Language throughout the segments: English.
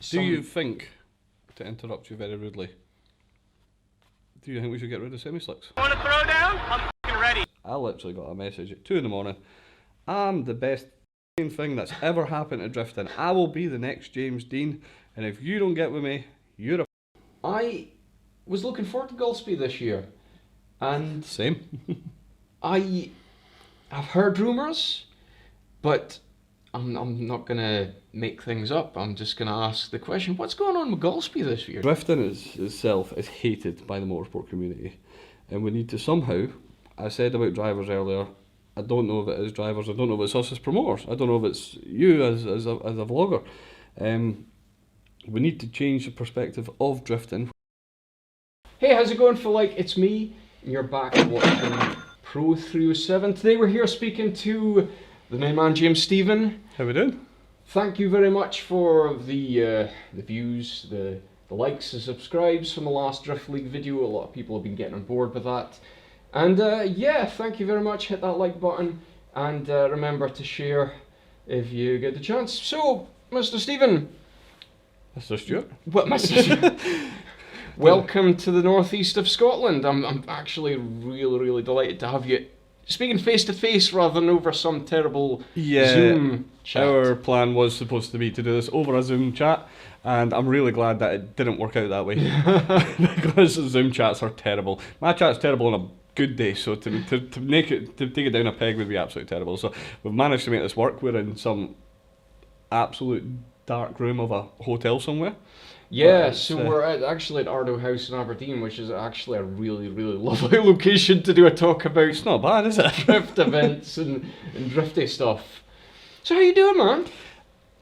Do you think, to interrupt you very rudely, do you think we should get rid of semi-slicks? Want to throw down? I'm f***ing ready. I literally got a message at 2 in the morning. I'm the best thing that's ever happened to drifting. I will be the next James Dean, and if you don't get with me, you're a... I was looking forward to Goldsby this year, and Same. I've heard rumours, but I'm not gonna make things up. I'm just gonna ask the question: what's going on with Goldsby this year? Drifting itself is hated by the motorsport community, and we need to somehow, I said about drivers earlier, I don't know if it is drivers, I don't know if it's us as promoters, I don't know if it's you as a vlogger. We need to change the perspective of drifting. Hey, how's it going, Phil? It's me, and you're back watching Pro 307. Today we're here speaking to the main man, James Stephen. How we doing? Thank you very much for the views, the likes, the subscribes from the last Drift League video. A lot of people have been getting on board with that. And yeah, thank you very much. Hit that like button, and remember to share if you get the chance. So, Mr. Stephen. Mr. Stewart. What, Mr. Stewart? Welcome to the northeast of Scotland. I'm actually really delighted to have you speaking face to face rather than over some terrible Zoom chat. Our plan was supposed to be to do this over a Zoom chat, and I'm really glad that it didn't work out that way. Because Zoom chats are terrible. My chat's terrible on a good day, so to take it down a peg would be absolutely terrible. So we've managed to make this work. We're in some absolute dark room of a hotel somewhere. Yeah, so we're actually at Ardou House in Aberdeen, which is actually a really lovely location to do a talk about. It's not bad, is it? Drift events and drifty stuff. So how you doing, man?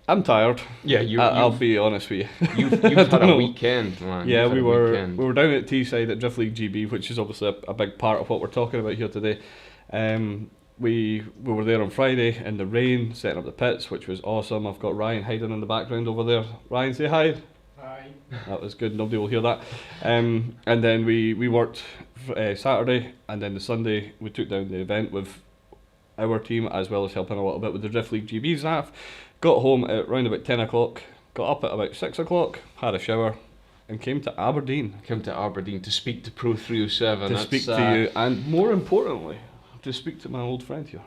I'm tired. Yeah, I'll be honest with you. You've had a weekend, man. Yeah, we were down at Teesside at Drift League GB, which is obviously a big part of what we're talking about here today. We were there on Friday in the rain, setting up the pits, which was awesome. I've got Ryan hiding in the background over there. Ryan, say hi. Hi. That was good, nobody will hear that. And then we worked Saturday, and then the Sunday we took down the event with our team, as well as helping a little bit with the Drift League GB staff. Got home at around about 10 o'clock, got up at about 6 o'clock, had a shower, and came to Aberdeen. Came to Aberdeen to speak to Pro 307. To speak to you, and more importantly, to speak to my old friend here.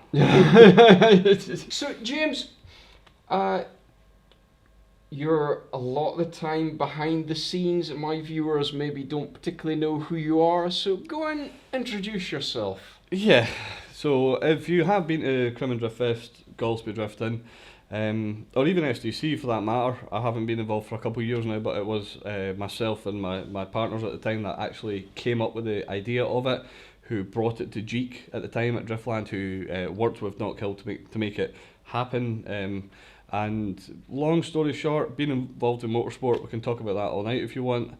So, James, you're a lot of the time behind the scenes, and my viewers maybe don't particularly know who you are, so go and introduce yourself. Yeah, so if you have been to Crim and Drift Fest, Goldsby Drifting, or even SDC for that matter, I haven't been involved for a couple of years now, but it was myself and my partners at the time that actually came up with the idea of it, who brought it to Jeek at the time at Driftland, who worked with Not Kill to make it happen. And long story short, being involved in motorsport, we can talk about that all night if you want,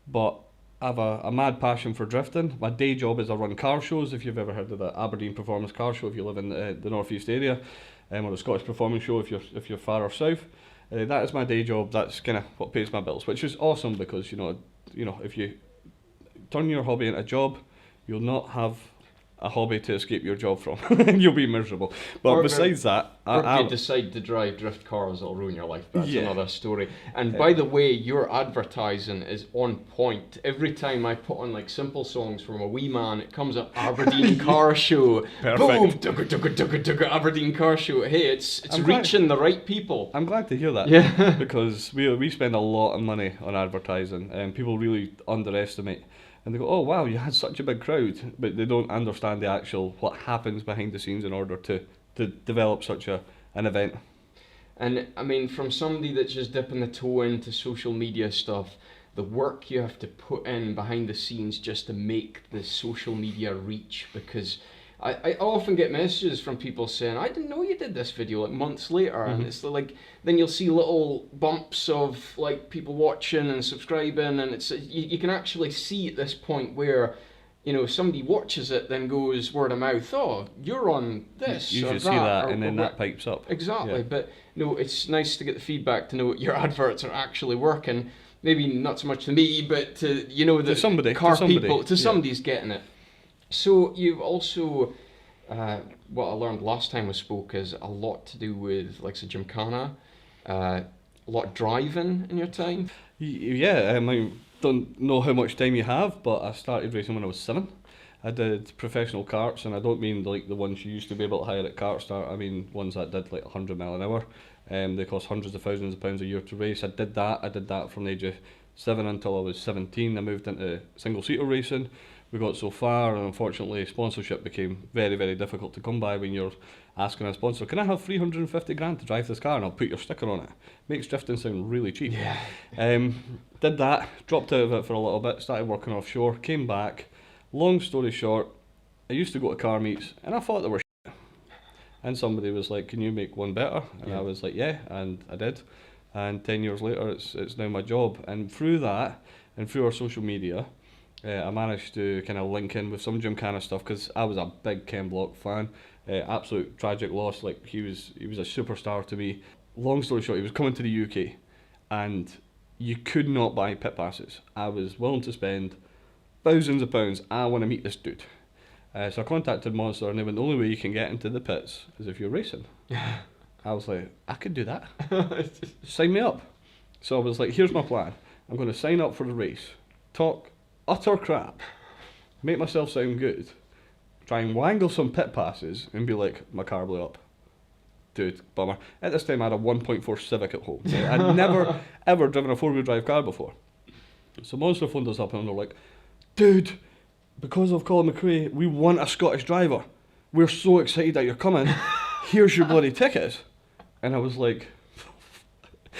but I have a mad passion for drifting. My day job is I run car shows, if you've ever heard of the Aberdeen Performance Car Show, if you live in the northeast area, or the Scottish Performance Show if you're far or south. That is my day job. That's kind of what pays my bills, which is awesome because you know if you turn your hobby into a job, you'll not have a hobby to escape your job from. You'll be miserable. But besides that, if you decide to drive drift cars, it'll ruin your life. That's yeah. Another story. And by the way, your advertising is on point. Every time I put on like simple songs from a wee man, it comes up Aberdeen Car Show. Perfect. Boom, tugga, Aberdeen Car Show. Hey, it's reaching the right people. I'm glad to hear that. Yeah. Because we spend a lot of money on advertising, and people really underestimate. And they go, oh wow, you had such a big crowd, but they don't understand the actual what happens behind the scenes in order to develop such an event. And I mean, from somebody that's just dipping the toe into social media stuff, the work you have to put in behind the scenes just to make the social media reach, because I often get messages from people saying, I didn't know you did this video, like months later, and it's like, then you'll see little bumps of like people watching and subscribing, and it's you can actually see at this point where, you know, somebody watches it, then goes word of mouth, oh, you're on this. You or should see that, and then that pipes up. Exactly, yeah. But no, it's nice to get the feedback to know your adverts are actually working. Maybe not so much to me, but to the somebody's getting it. So you've also, what I learned last time we spoke is a lot to do with like the Gymkhana, a lot of driving in your time? Yeah, I don't know how much time you have, but I started racing when I was 7. I did professional karts, and I don't mean like the ones you used to be able to hire at Kart Start. I mean ones that did like 100 mile an hour. They cost hundreds of thousands of pounds a year to race. I did that from the age of 7 until I was 17. I moved into single-seater racing. We got so far, and unfortunately sponsorship became very, very difficult to come by when you're asking a sponsor, can I have 350 grand to drive this car and I'll put your sticker on it? Makes drifting sound really cheap. Yeah. Did that, dropped out of it for a little bit, started working offshore, came back. Long story short, I used to go to car meets and I thought they were shit. And somebody was like, can you make one better? And I was like, yeah, and I did. And 10 years later, it's now my job. And through that, and through our social media, I managed to kind of link in with some Gymkhana stuff, because I was a big Ken Block fan. Absolute tragic loss. Like he was a superstar to me. Long story short, he was coming to the UK, and you could not buy pit passes. I was willing to spend thousands of pounds. I want to meet this dude. So I contacted Monster, and they went, the only way you can get into the pits is if you're racing. I was like, I could do that. Sign me up. So I was like, here's my plan. I'm going to sign up for the race, talk utter crap, make myself sound good, try and wangle some pit passes, and be like, my car blew up. Dude, bummer. At this time I had a 1.4 Civic at home. I'd never ever driven a 4-wheel drive car before. So Monster phoned us up and they're like, dude, because of Colin McRae, we want a Scottish driver. We're so excited that you're coming. Here's your bloody tickets. And I was like,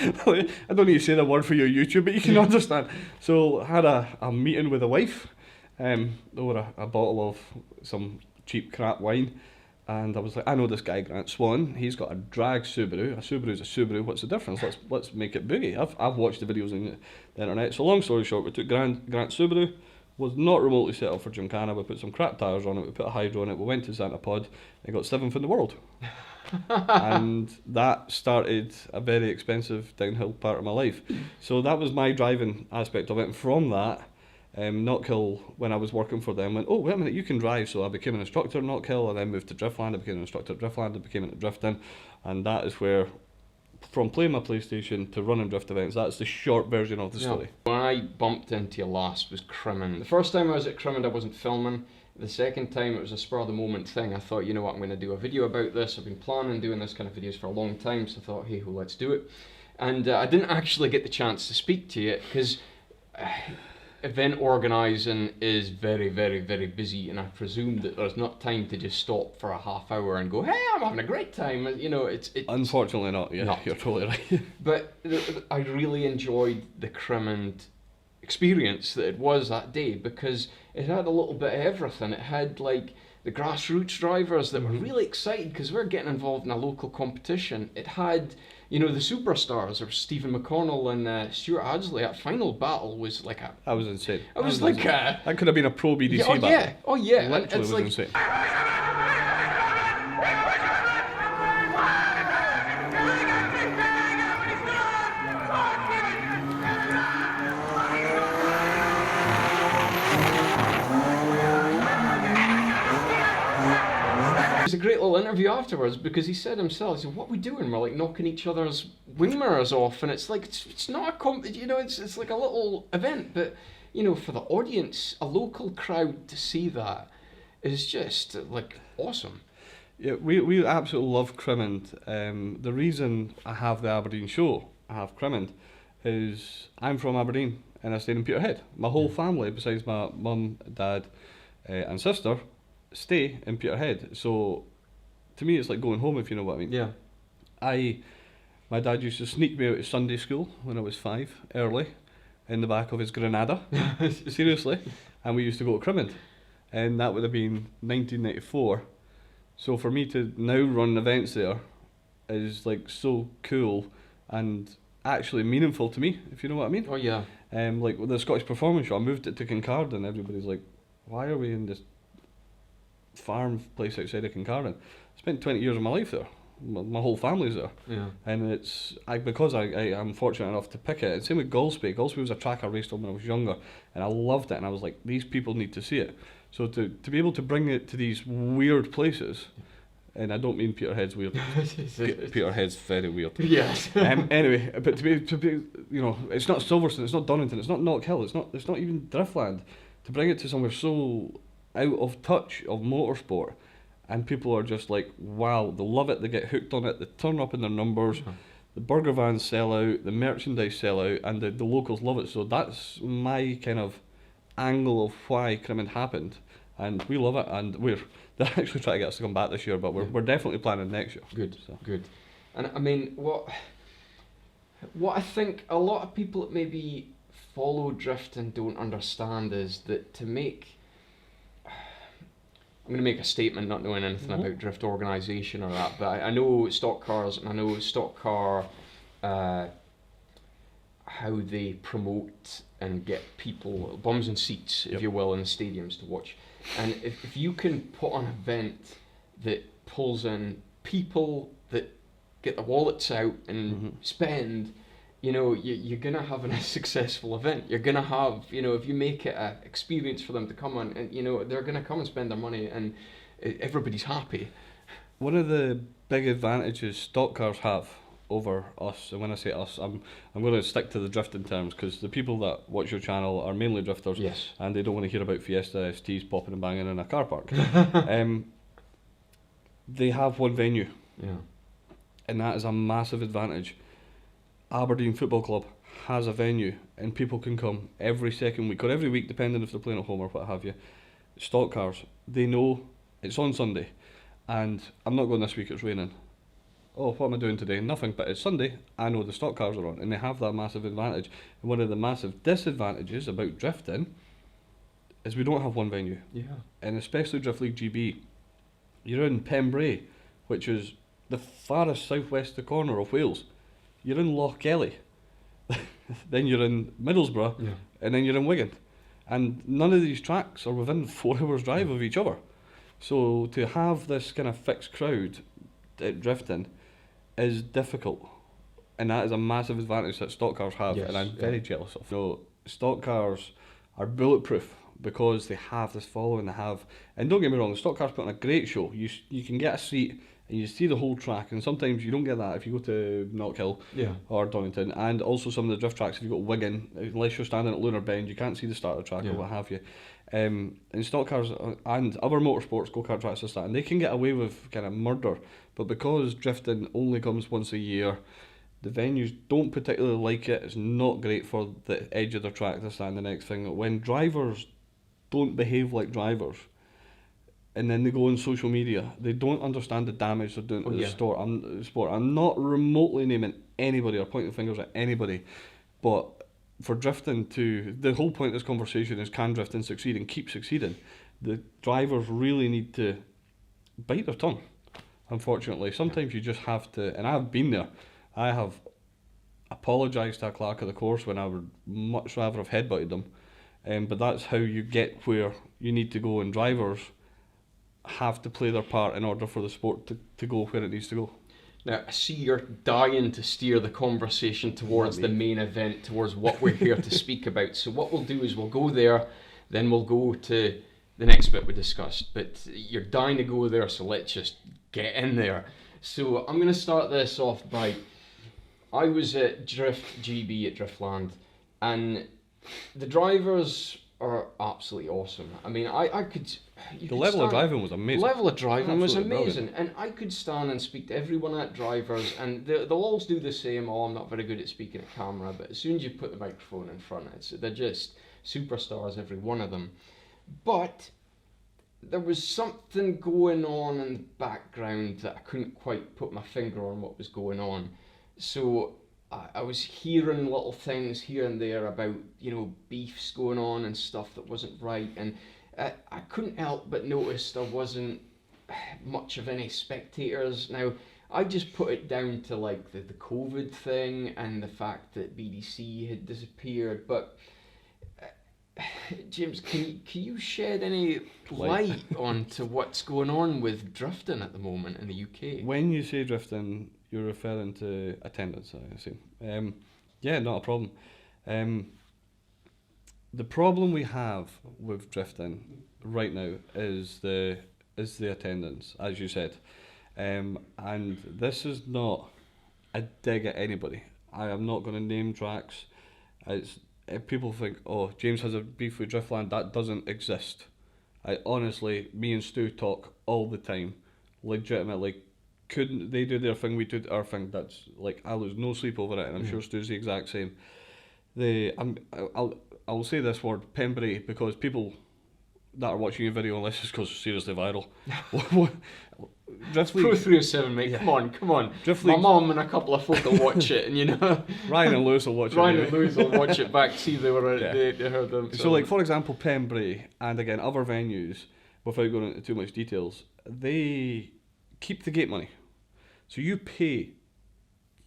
I don't need to say the word for your YouTube, but you can understand. So I had a meeting with a wife over a bottle of some cheap crap wine. And I was like, I know this guy, Grant Swan. He's got a drag Subaru. A Subaru's a Subaru. What's the difference? Let's make it boogie. I've watched the videos on the internet. So long story short, we took Grant Subaru. Was not remotely set up for Gymkhana. We put some crap tyres on it. We put a hydro on it. We went to Santa Pod and got 7th in the world. And that started a very expensive downhill part of my life. So that was my driving aspect of it. And from that, Knockhill, when I was working for them, went, oh, wait a minute, you can drive. So I became an instructor at Knockhill, and then moved to Driftland. I became an instructor at Driftland. I became into drifting. And that is where, from playing my PlayStation to running drift events, that's the short version of the story. When I bumped into you last was Crimond. The first time I was at Crimond, I wasn't filming. The second time, it was a spur of the moment thing. I thought, you know what, I'm going to do a video about this. I've been planning doing this kind of videos for a long time, so I thought, hey ho, let's do it. And I didn't actually get the chance to speak to you because event organising is very, very, very busy, and I presume that there's not time to just stop for a half hour and go, hey, I'm having a great time. You know, it's unfortunately not. Yeah, not. You're totally right. But I really enjoyed the Crimond experience that it was that day, because it had a little bit of everything. It had like the grassroots drivers that were really excited because we're getting involved in a local competition. It had, you know, the superstars of Stephen McConnell and Stuart Hadsley. That final battle was like a... That was insane. It was like a... That could have been a pro BDC battle. Yeah, oh yeah. Literally It's was like, insane. It was a great little interview afterwards, because he said himself, he said, what are we doing? We're like knocking each other's wing mirrors off, and it's like, it's not a you know, it's like a little event, but you know, for the audience, a local crowd to see that is just like awesome. Yeah, we absolutely love Crimond. The reason I have the Aberdeen show, I have Crimond, is I'm from Aberdeen and I stayed in Peterhead. My whole family, besides my mum, dad, and sister, stay in Peterhead. So to me it's like going home, if you know what I mean. Yeah. My dad used to sneak me out of Sunday school when I was 5, early, in the back of his Granada. Seriously. And we used to go to Crimond. And that would have been 1994. So for me to now run events there is like so cool and actually meaningful to me, if you know what I mean. Oh yeah. Like with the Scottish Performance Show, I moved it to Kincardine. Everybody's like, why are we in this farm place outside of Kincardine? I spent 20 years of my life there. My whole family's there. Yeah. And it's because I am fortunate enough to pick it. And same with Goldsby. Goldsby was a track I raced on when I was younger, and I loved it. And I was like, these people need to see it. So to be able to bring it to these weird places and I don't mean Peterhead's weird. Peterhead's very weird. Yes. Anyway, but to be, you know, it's not Silverstone, it's not Donington, it's not Knockhill, it's not even Driftland. To bring it to somewhere so out of touch of motorsport, and people are just like, wow, they love it, they get hooked on it, they turn up in their numbers. The burger vans sell out, the merchandise sell out, and the locals love it. So that's my kind of angle of why Crimond happened, and we love it. And they're actually trying to get us to come back this year, but we're definitely planning next year. Good, good. And I mean, what I think a lot of people that maybe follow drifting don't understand is that to make, I'm going to make a statement not knowing anything about drift organisation or that, but I know stock cars, and I know stock car, how they promote and get people, bums and seats, if you will, in the stadiums to watch. And if you can put on an event that pulls in people that get their wallets out and spend, you know, you're going to have a successful event. You're going to have, you know, if you make it an experience for them to come on, and, you know, they're going to come and spend their money, and everybody's happy. One of the big advantages stock cars have over us, and when I say us, I'm going to stick to the drifting terms, because the people that watch your channel are mainly drifters, and they don't want to hear about Fiesta STs popping and banging in a car park. They have one venue, and that is a massive advantage. Aberdeen Football Club has a venue, and people can come every second week or every week, depending if they're playing at home or what have you. Stock cars, they know it's on Sunday, and I'm not going this week, it's raining. Oh, what am I doing today? Nothing, but it's Sunday, I know the stock cars are on, and they have that massive advantage. And one of the massive disadvantages about drifting is we don't have one venue. And especially Drift League GB, you're in Pembrey, which is the farthest southwest corner of Wales. You're in Lochgelly, then you're in Middlesbrough, and then you're in Wigan. And none of these tracks are within 4 hours drive of each other. So to have this kind of fixed crowd at drifting is difficult. And that is a massive advantage that stock cars have, and I'm very jealous of. So stock cars are bulletproof because they have this following they have. And don't get me wrong, the stock cars put on a great show. You can get a seat and you see the whole track, and sometimes you don't get that if you go to Knockhill or Donington, and also some of the drift tracks if you go to Wigan, unless you're standing at Lunar Bend, you can't see the start of the track or what have you. And stock cars and other motorsports, go-kart tracks and stuff, and they can get away with kind of murder, but because drifting only comes once a year, the venues don't particularly like it. It's not great for the edge of the track, this, that and the next thing. When drivers don't behave like drivers, and then they go on social media, they don't understand the damage they're doing to the sport. I'm not remotely naming anybody or pointing fingers at anybody, but for drifting the whole point of this conversation is, can drifting succeed and keep succeeding? The drivers really need to bite their tongue, unfortunately. Sometimes you just have to, and I've been there, I have apologised to a clerk of the course when I would much rather have headbutted them, but that's how you get where you need to go, and drivers have to play their part in order for the sport to go where it needs to go. Now, I see you're dying to steer the conversation towards the main event, towards what we're here to speak about. So what we'll do is we'll go there, then we'll go to the next bit we discussed. But you're dying to go there, so let's just get in there. So I'm going to start this off by, I was at Drift GB at Driftland, and the drivers are absolutely awesome. I mean, I could... The level of driving was amazing. The level of driving was amazing. Brilliant. And I could stand and speak to everyone at drivers, and they'll always do the same, oh, I'm not very good at speaking at camera, but as soon as you put the microphone in front, they're just superstars, every one of them. But there was something going on in the background that I couldn't quite put my finger on what was going on. So I was hearing little things here and there about, you know, beefs going on and stuff that wasn't right, and I couldn't help but notice there wasn't much of any spectators. Now, I just put it down to like the COVID thing and the fact that BDC had disappeared, but James, can you shed any light onto what's going on with drifting at the moment in the UK? When you say drifting, you're referring to attendance, I assume. Yeah, not a problem. The problem we have with drifting right now is the attendance, as you said. And this is not a dig at anybody. I am not going to name tracks. It's if people think, oh, James has a beef with Driftland. That doesn't exist. I honestly, me and Stu talk all the time. Legitimately, couldn't they do their thing? We do our thing. That's like I lose no sleep over it, and I'm sure Stu's the exact same. I'll say this word, Pembury, because people that are watching your video, unless it goes seriously viral. Drift League. Pro 307, mate. Come on. Drift My League. mum and a couple of folk will watch it, and you know. Ryan and Lewis will watch it. Ryan and Lewis will watch it back, see they were they heard them. So, like, for example, Pembury and again other venues, without going into too much details, they keep the gate money. So you pay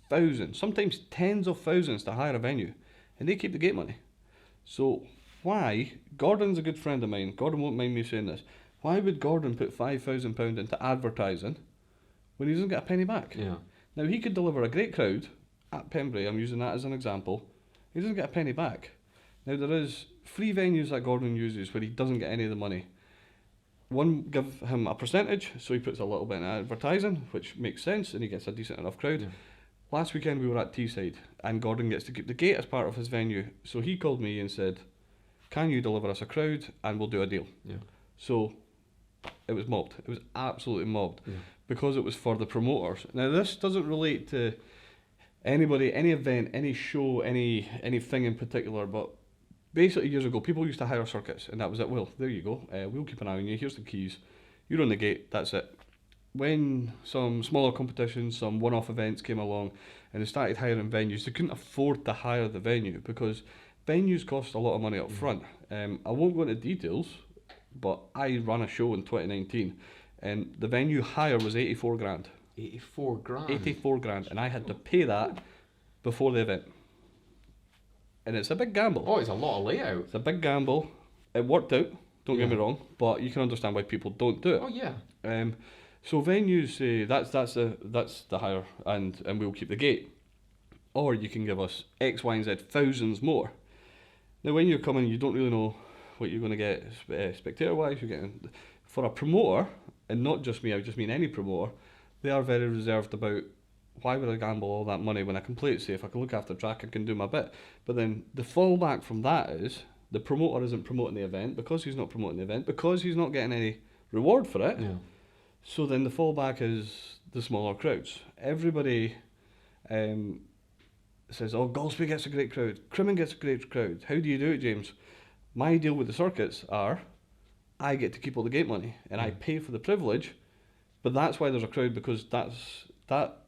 thousands, sometimes tens of thousands to hire a venue, and they keep the gate money. So why, Gordon's a good friend of mine, Gordon won't mind me saying this, why would Gordon put £5,000 into advertising when he doesn't get a penny back? Yeah. Now he could deliver a great crowd at Pembury, I'm using that as an example, he doesn't get a penny back. Now there is 3 venues that Gordon uses where he doesn't get any of the money. One give him a percentage, so he puts a little bit in advertising, which makes sense, and he gets a decent enough crowd. Yeah. Last weekend we were at Teesside, and Gordon gets to keep the gate as part of his venue, so he called me and said, can you deliver us a crowd, and we'll do a deal. Yeah. So it was mobbed. It was absolutely mobbed, Yeah. because it was for the promoters. Now this doesn't relate to anybody, any event, any show, anything in particular, but basically years ago people used to hire circuits, and that was it. Well, there you go, we'll keep an eye on you, here's the keys, you're on the gate, that's it. When some smaller competitions, some one-off events came along and they started hiring venues, they couldn't afford to hire the venue because venues cost a lot of money up front. I won't go into details, but I ran a show in 2019 and the venue hire was 84 grand. 84 grand? 84 grand, and I had to pay that before the event. And it's a big gamble. Oh, it's a lot of layout. It's a big gamble. It worked out, don't get me wrong, but you can understand why people don't do it. Oh yeah. So venues say that's the hire, and we'll keep the gate, or you can give us X, Y, and Z thousands more. Now, when you're coming, you don't really know what you're going to get spectator wise. You're getting for a promoter, and not just me. I just mean any promoter. They are very reserved about why would I gamble all that money when I can play it safe? I can look after the track, I can do my bit. But then the fallback from that is the promoter isn't promoting the event because he's not promoting the event because he's not getting any reward for it. Yeah. So then the fallback is the smaller crowds. Everybody says, oh, Goldsby gets a great crowd, Crimmin gets a great crowd. How do you do it, James? My deal with the circuits are, I get to keep all the gate money, and I pay for the privilege, but that's why there's a crowd, because that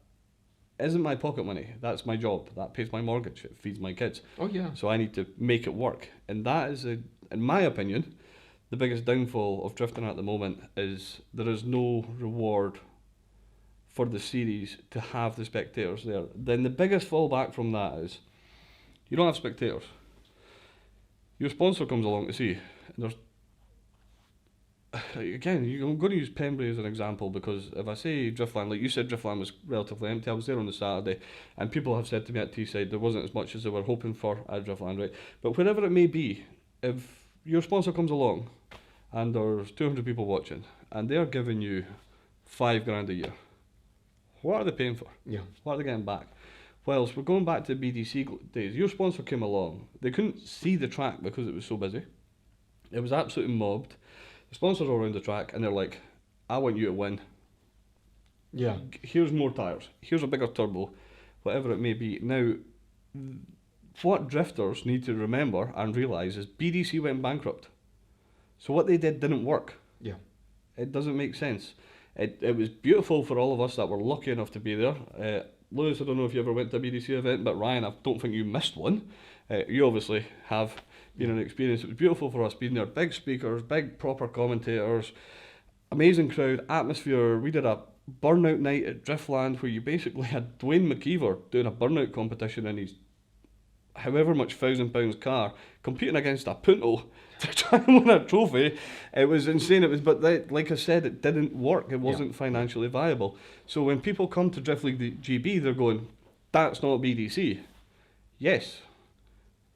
isn't my pocket money, that's my job, that pays my mortgage, it feeds my kids. Oh yeah. So I need to make it work, and that is, in my opinion, the biggest downfall of drifting at the moment is there is no reward for the series to have the spectators there. Then the biggest fallback from that is you don't have spectators. Your sponsor comes along to see, and there's again, I'm going to use Pembury as an example because if I say Driftland, like you said, Driftland was relatively empty. I was there on the Saturday, and people have said to me at Teesside there wasn't as much as they were hoping for at Driftland, right? But wherever it may be, if your sponsor comes along and there's 200 people watching and they're giving you $5 grand a year, what are they paying for? Yeah. What are they getting back? Whilst we're going back to BDC days, your sponsor came along, they couldn't see the track because it was so busy. It was absolutely mobbed. The sponsors are around the track and they're like, I want you to win. Yeah. Here's more tyres, here's a bigger turbo, whatever it may be. Now, what drifters need to remember and realise is BDC went bankrupt. So what they did didn't work. Yeah. It doesn't make sense. It was beautiful for all of us that were lucky enough to be there. Lewis, I don't know if you ever went to a BDC event, but Ryan, I don't think you missed one. You obviously have been an experience. It was beautiful for us being there. Big speakers, big proper commentators, amazing crowd, atmosphere. We did a burnout night at Driftland where you basically had Dwayne McKeever doing a burnout competition in his however much £1,000 car competing against a Punto to try and win a trophy. It was insane. It was, but like I said, it didn't work. It wasn't financially viable. So when people come to Drift League GB, they're going, "That's not BDC." Yes,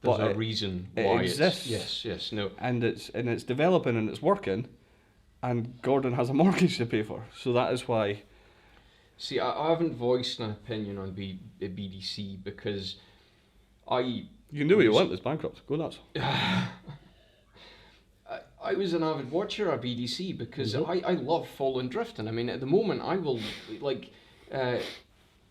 there's a reason why it exists. Yes, no, and it's developing and it's working, and Gordon has a mortgage to pay for. So that is why See, I haven't voiced an opinion on BDC because I You can do what you want. It's bankrupt. Go nuts. I was an avid watcher of BDC because I love following drifting. I mean, at the moment, I will, like,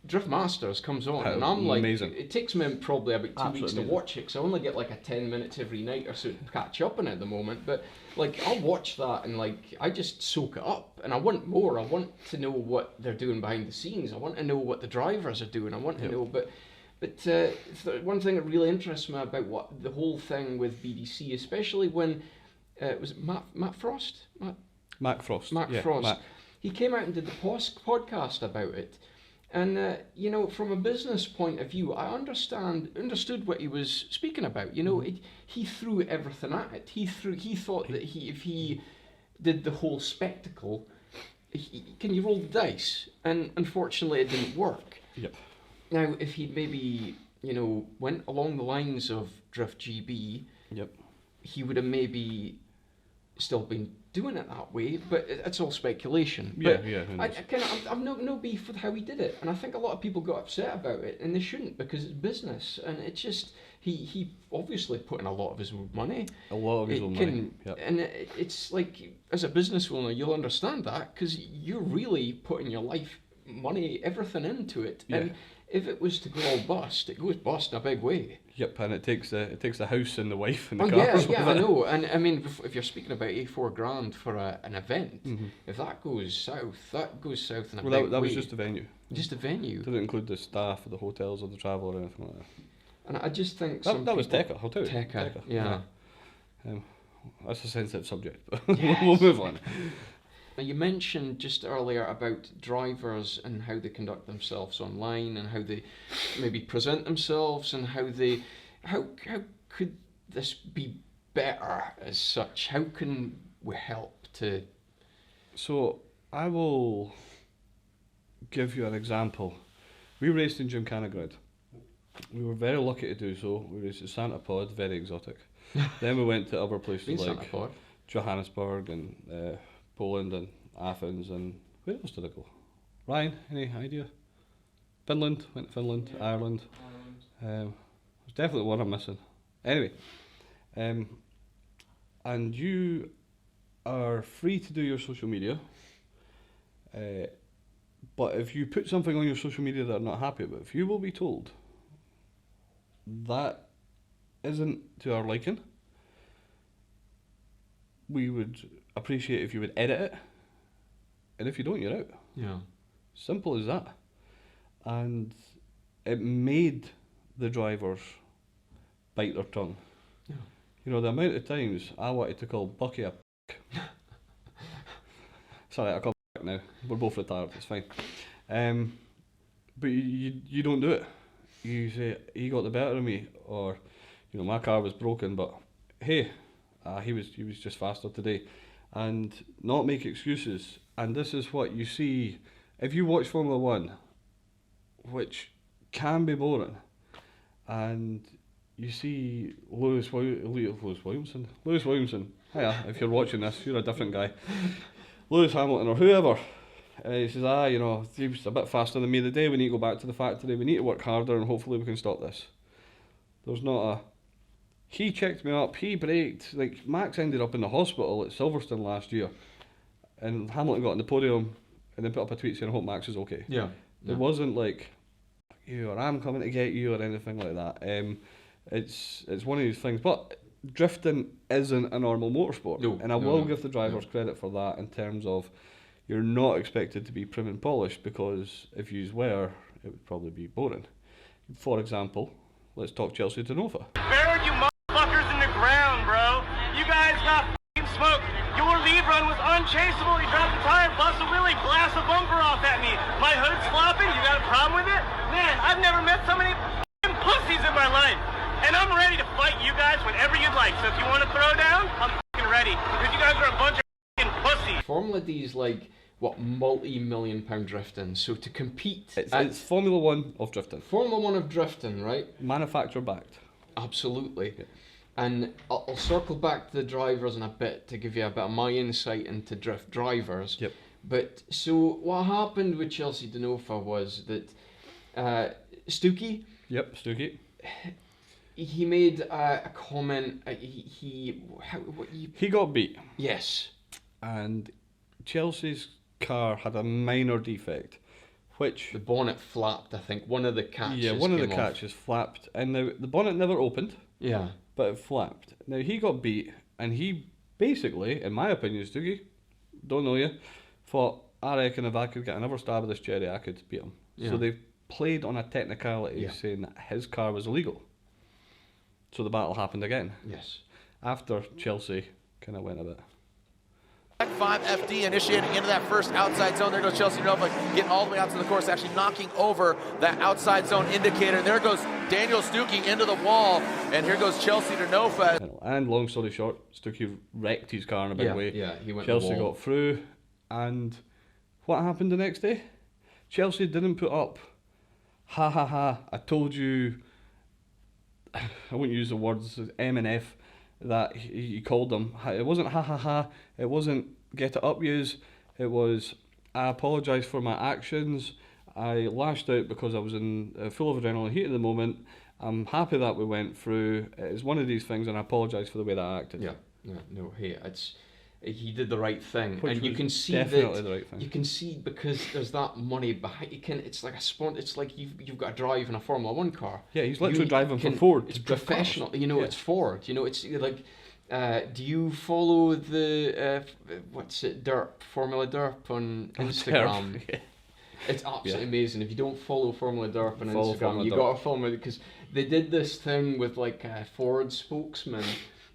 Drift Masters comes on, and I'm like, amazing. it takes me probably about 2 weeks to amazing. watch it, because I only get like a 10 minutes every night or so to catch up on it at the moment. But like, I'll watch that and like, I just soak it up, and I want more. I want to know what they're doing behind the scenes. I want to know what the drivers are doing. I want to know, but one thing that really interests me about what the whole thing with BDC, especially when was it Matt Frost? Mac Frost. Mac Yeah, Frost. Mac. He came out and did the podcast about it. And, you know, from a business point of view, I understood what he was speaking about. You know, he threw everything at it. He thought that if he did the whole spectacle, can you roll the dice? And unfortunately, it didn't work. Yep. Now, if he'd maybe, you know, went along the lines of Drift GB, Yep. he would have maybe still been doing it that way, but it's all speculation. But Yeah. I've no beef with how he did it, and I think a lot of people got upset about it, and they shouldn't, because it's business, and it's just he obviously put in a lot of his own money. A lot of his own money. Yep. And it's like, as a business owner, you'll understand that, because you're really putting your life, money, everything into it, and if it was to go all bust, it goes bust in a big way. Yep, and it takes the house and the wife and the Oh cars. yeah, I know. And I mean, if you're speaking about $4,000 for an event, if that goes south in a big way. That was just a venue. Just a venue. Didn't include the staff or the hotels or the travel or anything like that. And I just think That was Tekka, I'll tell you. Tekka, yeah. That's a sensitive subject, but we'll move on. Now, you mentioned just earlier about drivers and how they conduct themselves online and how they maybe present themselves and how could this be better as such? How can we help to... So I will give you an example. We raced in Gymkhana ground. We were very lucky to do so. We raced at Santa Pod, very exotic. Then we went to other places like Johannesburg and Poland and Athens, and where else did I go? Ryan, any idea? Finland, went to Finland, Ireland. There's definitely one I'm missing. Anyway, and you are free to do your social media, but if you put something on your social media that I'm not happy with, you will be told that isn't to our liking. We would appreciate if you would edit it, and if you don't, you're out. Yeah. Simple as that. And it made the drivers bite their tongue. Yeah. You know, the amount of times I wanted to call Bucky a sorry, I call him now. We're both retired, it's fine. But you don't do it. You say, he got the better of me, or, you know, my car was broken, but hey, he was just faster today. And not make excuses. And this is what you see if you watch Formula One, which can be boring, and you see Lewis Williamson. Hiya, if you're watching this, you're a different guy. Lewis Hamilton or whoever. He says, you know, he was a bit faster than me today. We need to go back to the factory. We need to work harder, and hopefully we can stop this. There's not a... He checked me up, he braked. Like, Max ended up in the hospital at Silverstone last year, and Hamilton got on the podium and then put up a tweet saying, I hope Max is okay. Yeah. It wasn't like, you or I'm coming to get you or anything like that. It's one of these things. But drifting isn't a normal motorsport. No, and I will give the drivers credit for that, in terms of you're not expected to be prim and polished, because if you were, it would probably be boring. For example, let's talk Chelsea DeNofa. Buried you motherfuckers in the ground, bro. You guys got f***ing smoked. Your lead run was unchaseable. You dropped the tire, bust a wheelie, blast a bumper off at me. My hood's flopping. You got a problem with it? Man, I've never met so many f***ing pussies in my life. And I'm ready to fight you guys whenever you'd like. So if you want to throw down, I'm f***ing ready. Because you guys are a bunch of f***ing pussies. Formula D is like, what, multi-million-pound drifting. So to compete... It's Formula One of drifting. Formula One of drifting, right? Manufacturer backed. Absolutely. Yeah. And I'll circle back to the drivers in a bit to give you a bit of my insight into drift drivers. Yep. But so what happened with Chelsea DeNofa was that Stookie, Yep, Stookie. he made a comment. He got beat, Yes. and Chelsea's car had a minor defect, which The bonnet flapped, I think. One of the catches one of the came off. catches flapped, and now the bonnet never opened, Yeah. but it flapped. Now he got beat, and he basically, in my opinion, Stoogie, don't know you, thought, I reckon if I could get another stab of this cherry, I could beat him. Yeah. So they played on a technicality, Yeah. saying that his car was illegal. So the battle happened again. Yes. After Chelsea kind of went a bit. Black 5 FD initiating into that first outside zone. There goes Chelsea DeNofa getting all the way out to the course, actually knocking over that outside zone indicator. And there goes Daniel Stookie into the wall. And here goes Chelsea DeNofa. And long story short, Stookie wrecked his car in a big way. Yeah, he went Chelsea the wall. got through, and what happened the next day? Chelsea didn't put up, ha ha ha, I told you, I wouldn't use the words M and F that he called them. It wasn't ha ha ha, it wasn't get it up yous, it was I apologise for my actions, I lashed out because I was in full of adrenaline heat at the moment. I'm happy that we went through. It's one of these things, and I apologise for the way that I acted. Yeah. No, hey, he did the right thing, Which and you was can see definitely that the right thing. you can see because there's that money behind. It's like it's like you've got to drive in a Formula One car. Yeah, he's literally driving for can- Ford. It's drift cars. professional. You know, Yeah. it's Ford. You know, it's like. Do you follow the what's it, Derp, Formula Derp on Instagram? Derp, yeah. It's absolutely amazing. If you don't follow Formula Derp on Follow Instagram, Formula you Derp. got to follow it because they did this thing with like a Ford spokesman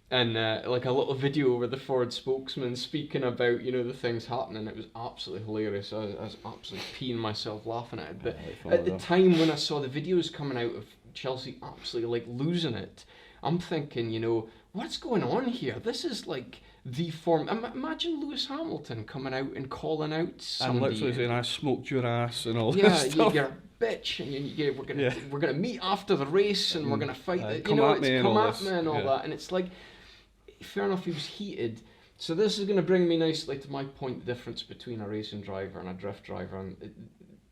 and like a little video with the Ford spokesman speaking about the things happening. It was absolutely hilarious. I was absolutely peeing myself laughing at it. But at the time when I saw the videos coming out of Chelsea absolutely like losing it, I'm thinking, what's going on here? This is like the form. Imagine Lewis Hamilton coming out and calling out somebody. And literally saying, I smoked your ass and all Yeah, this stuff. you're a bitch, and we're gonna meet after the race, and we're gonna fight. come at me and come all at this. me and all Yeah. that, and it's like, fair enough, he was heated. So this is gonna bring me nicely to my point: the difference between a racing driver and a drift driver, and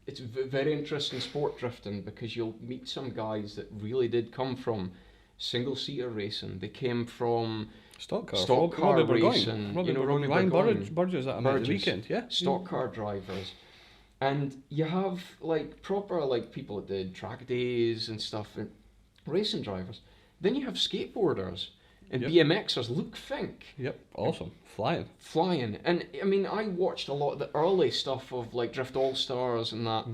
it's very interesting sport drifting because you'll meet some guys that really did come from single-seater racing. They came from Stock car. Stock car Robbie Burgoyne. racing, Robbie Robbie Ryan Burgoyne. Burgess that I met at the Burgess. weekend, yeah. stock car drivers, and you have like proper like people that did track days and stuff, and racing drivers. Then you have skateboarders and Yep. BMXers. Luke Fink Yep, awesome. Flying. flying, and I mean I watched a lot of the early stuff of like Drift All Stars and that.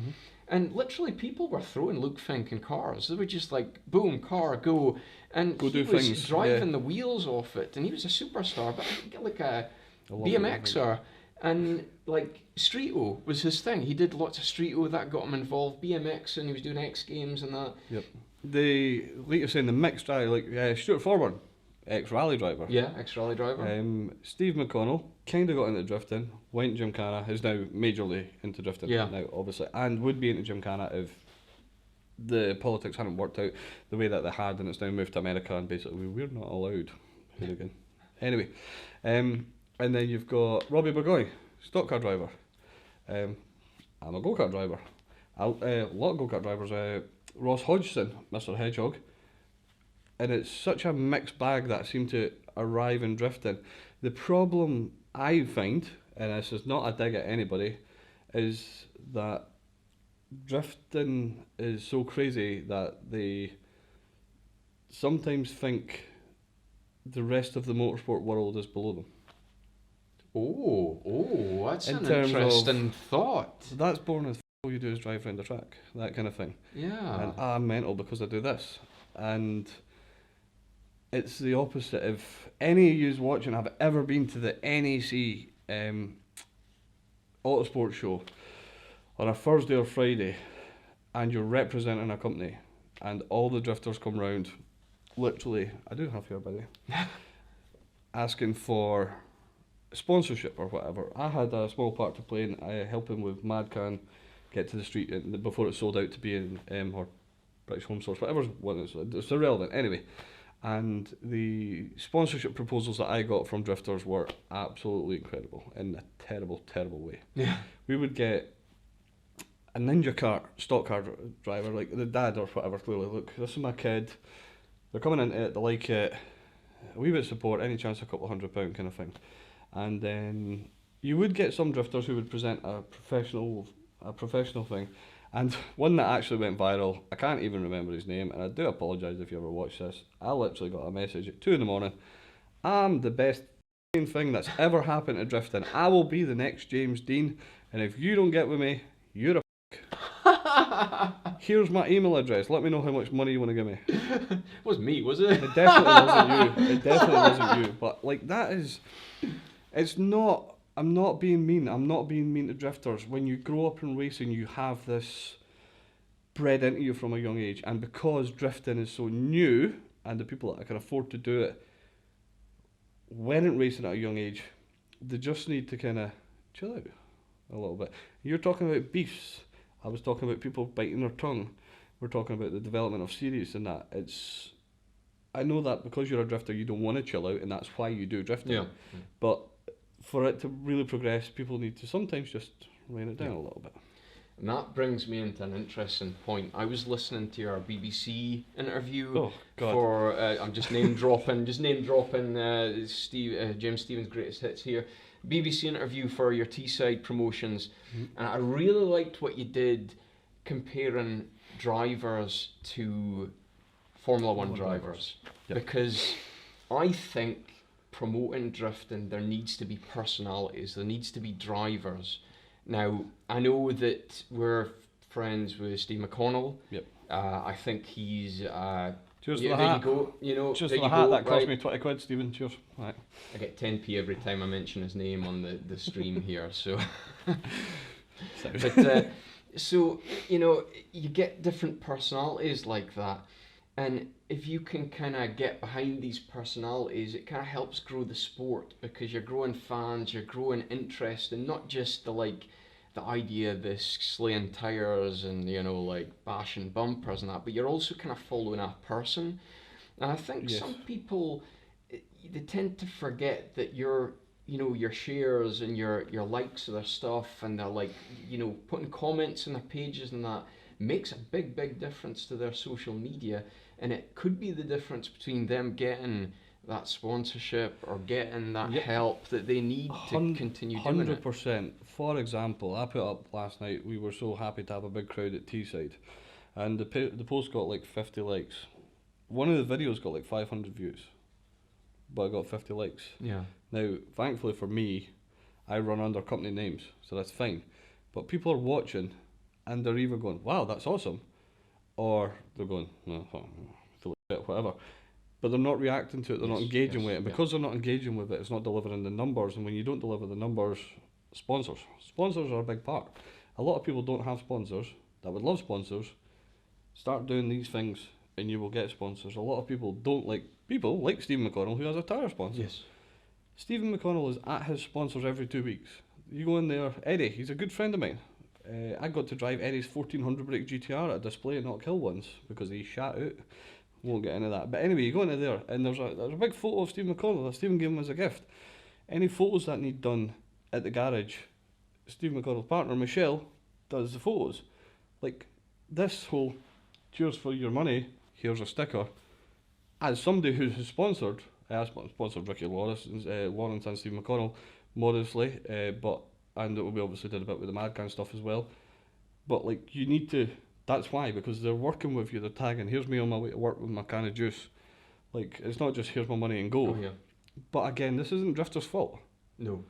And literally, people were throwing Luke Fink in cars. They were just like, boom, car, go. And Go he do was things, driving yeah. the wheels off it. And he was a superstar, but like a love BMXer. And like, Street-O was his thing. He did lots of Street-O, that got him involved. BMX, and he was doing X Games and that. Yep. Like you're saying, the mixed drive, like Stuart Forburn, ex-rally driver. Yeah, ex-rally driver. Steve McConnell kind of got into drifting, went Gymkhana, is now majorly into drifting Yeah. now, obviously, and would be into Gymkhana if the politics hadn't worked out the way that they had, and it's now moved to America, and basically we're not allowed hooligan. Anyway, and then you've got Robbie Burgoyne, stock car driver. I'm a go-kart driver. A lot of go-kart drivers. Ross Hodgson, Mr. Hedgehog. And it's such a mixed bag that I seem to arrive in drifting. The problem I find, and this is not a dig at anybody, is that drifting is so crazy that they sometimes think the rest of the motorsport world is below them. Oh, that's In an terms of- interesting thought. So that's born as all you do is drive around the track, that kind of thing. Yeah. And I'm mental because I do this. And it's the opposite. If any of yous watching have ever been to the NEC Autosport show on a Thursday or Friday, and you're representing a company, and all the drifters come round, literally, I do have here by the way, asking for sponsorship or whatever. I had a small part to play in helping with Madcan get to the street before it sold out to be in or British Home Source, whatever one it's irrelevant. Anyway, And the sponsorship proposals that I got from drifters were absolutely incredible in a terrible, terrible way. Yeah. We would get a Ninja car, stock car driver, like the dad or whatever, clearly, look, this is my kid, they're coming into it, they like it, a wee bit of support, any chance, a couple £100 kind of thing. And then you would get some drifters who would present a professional thing. And one that actually went viral, I can't even remember his name, and I do apologise if you ever watch this. I literally got a message at 2 a.m. I'm the best thing that's ever happened to drifting. I will be the next James Dean, and if you don't get with me, you're a Here's my email address. Let me know how much money you want to give me. It was me, was it? It definitely wasn't you. It definitely wasn't you. But like that is, it's not. I'm not being mean. I'm not being mean to drifters. When you grow up in racing, you have this bred into you from a young age, and because drifting is so new, and the people that can afford to do it weren't racing at a young age, they just need to kind of chill out a little bit. You're talking about beefs. I was talking about people biting their tongue. We're talking about the development of series and that. I know that because you're a drifter, you don't want to chill out, and that's why you do drifting. Yeah. But for it to really progress, people need to sometimes just rein it down a little bit. And that brings me into an interesting point. I was listening to your BBC interview for I'm just name dropping James Stevens' greatest hits here. BBC interview for your Teesside promotions, and I really liked what you did comparing drivers to Formula One drivers. Yep. Because I think promoting drifting, there needs to be personalities, there needs to be drivers. Now, I know that we're friends with Steve McConnell. Yep. I think he's... Cheers yeah, for the there hat. you go. You know, Cheers there for the you hat. go, That cost right. me 20 quid, Stephen. Cheers. Right. I get 10p every time I mention his name on the stream here, so... But, so, you know, you get different personalities like that. And if you can kind of get behind these personalities, it kind of helps grow the sport, because you're growing fans, you're growing interest, and not just the idea of this slaying tyres and, you know, like bashing bumpers and that, but you're also kind of following a person. And I think some people, they tend to forget that your shares and your likes of their stuff, and they're like, you know, putting comments in their pages and that makes a big difference to their social media. And it could be the difference between them getting that sponsorship or getting that help that they need to continue doing it. 100%. For example, I put up last night, we were so happy to have a big crowd at Teesside, and the post got like 50 likes. One of the videos got like 500 views, but I got 50 likes. Yeah. Now, thankfully for me, I run under company names, so that's fine. But people are watching, and they're either going, wow, that's awesome, or they're going, no, feel like shit, whatever. But they're not reacting to it, they're not engaging with it. And because they're not engaging with it, it's not delivering the numbers. And when you don't deliver the numbers, sponsors are a big part. A lot of people don't have sponsors that would love sponsors. Start doing these things and you will get sponsors. A lot of people like Stephen McConnell, who has a tyre sponsor. Yes. Stephen McConnell is at his sponsors every 2 weeks. You go in there, Eddie, he's a good friend of mine. I got to drive Eddie's 1400 brake GTR at a display at Knock Hill once because he shat out. Won't get into that. But anyway, you go into there and there's a big photo of Stephen McConnell that Stephen gave him as a gift. Any photos that need done at the garage, Stephen McConnell's partner, Michelle, does the photos. Like this whole cheers for your money, here's a sticker. As somebody who's sponsored, I sponsored Ricky Lawrence and Stephen McConnell modestly, and we obviously did a bit with the Madcan stuff as well. But like you need to, that's why, because they're working with you, they're tagging, here's me on my way to work with my can of juice. Like it's not just here's my money and go. Oh, yeah. But again, this isn't drifters' fault. No.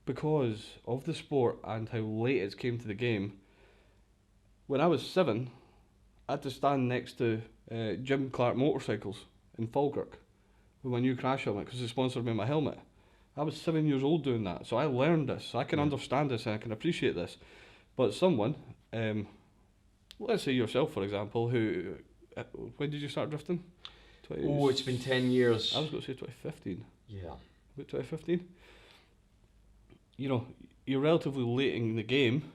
Because of the sport and how late it came to the game. When I was 7, I had to stand next to Jim Clark motorcycles in Falkirk with my new crash helmet because they sponsored me my helmet. I was 7 years old doing that, so I learned this, so I can understand this and I can appreciate this. But someone, let's say yourself for example, who, when did you start drifting? It's been 10 years. I was going to say 2015. Yeah. About 2015. You know, you're relatively late in the game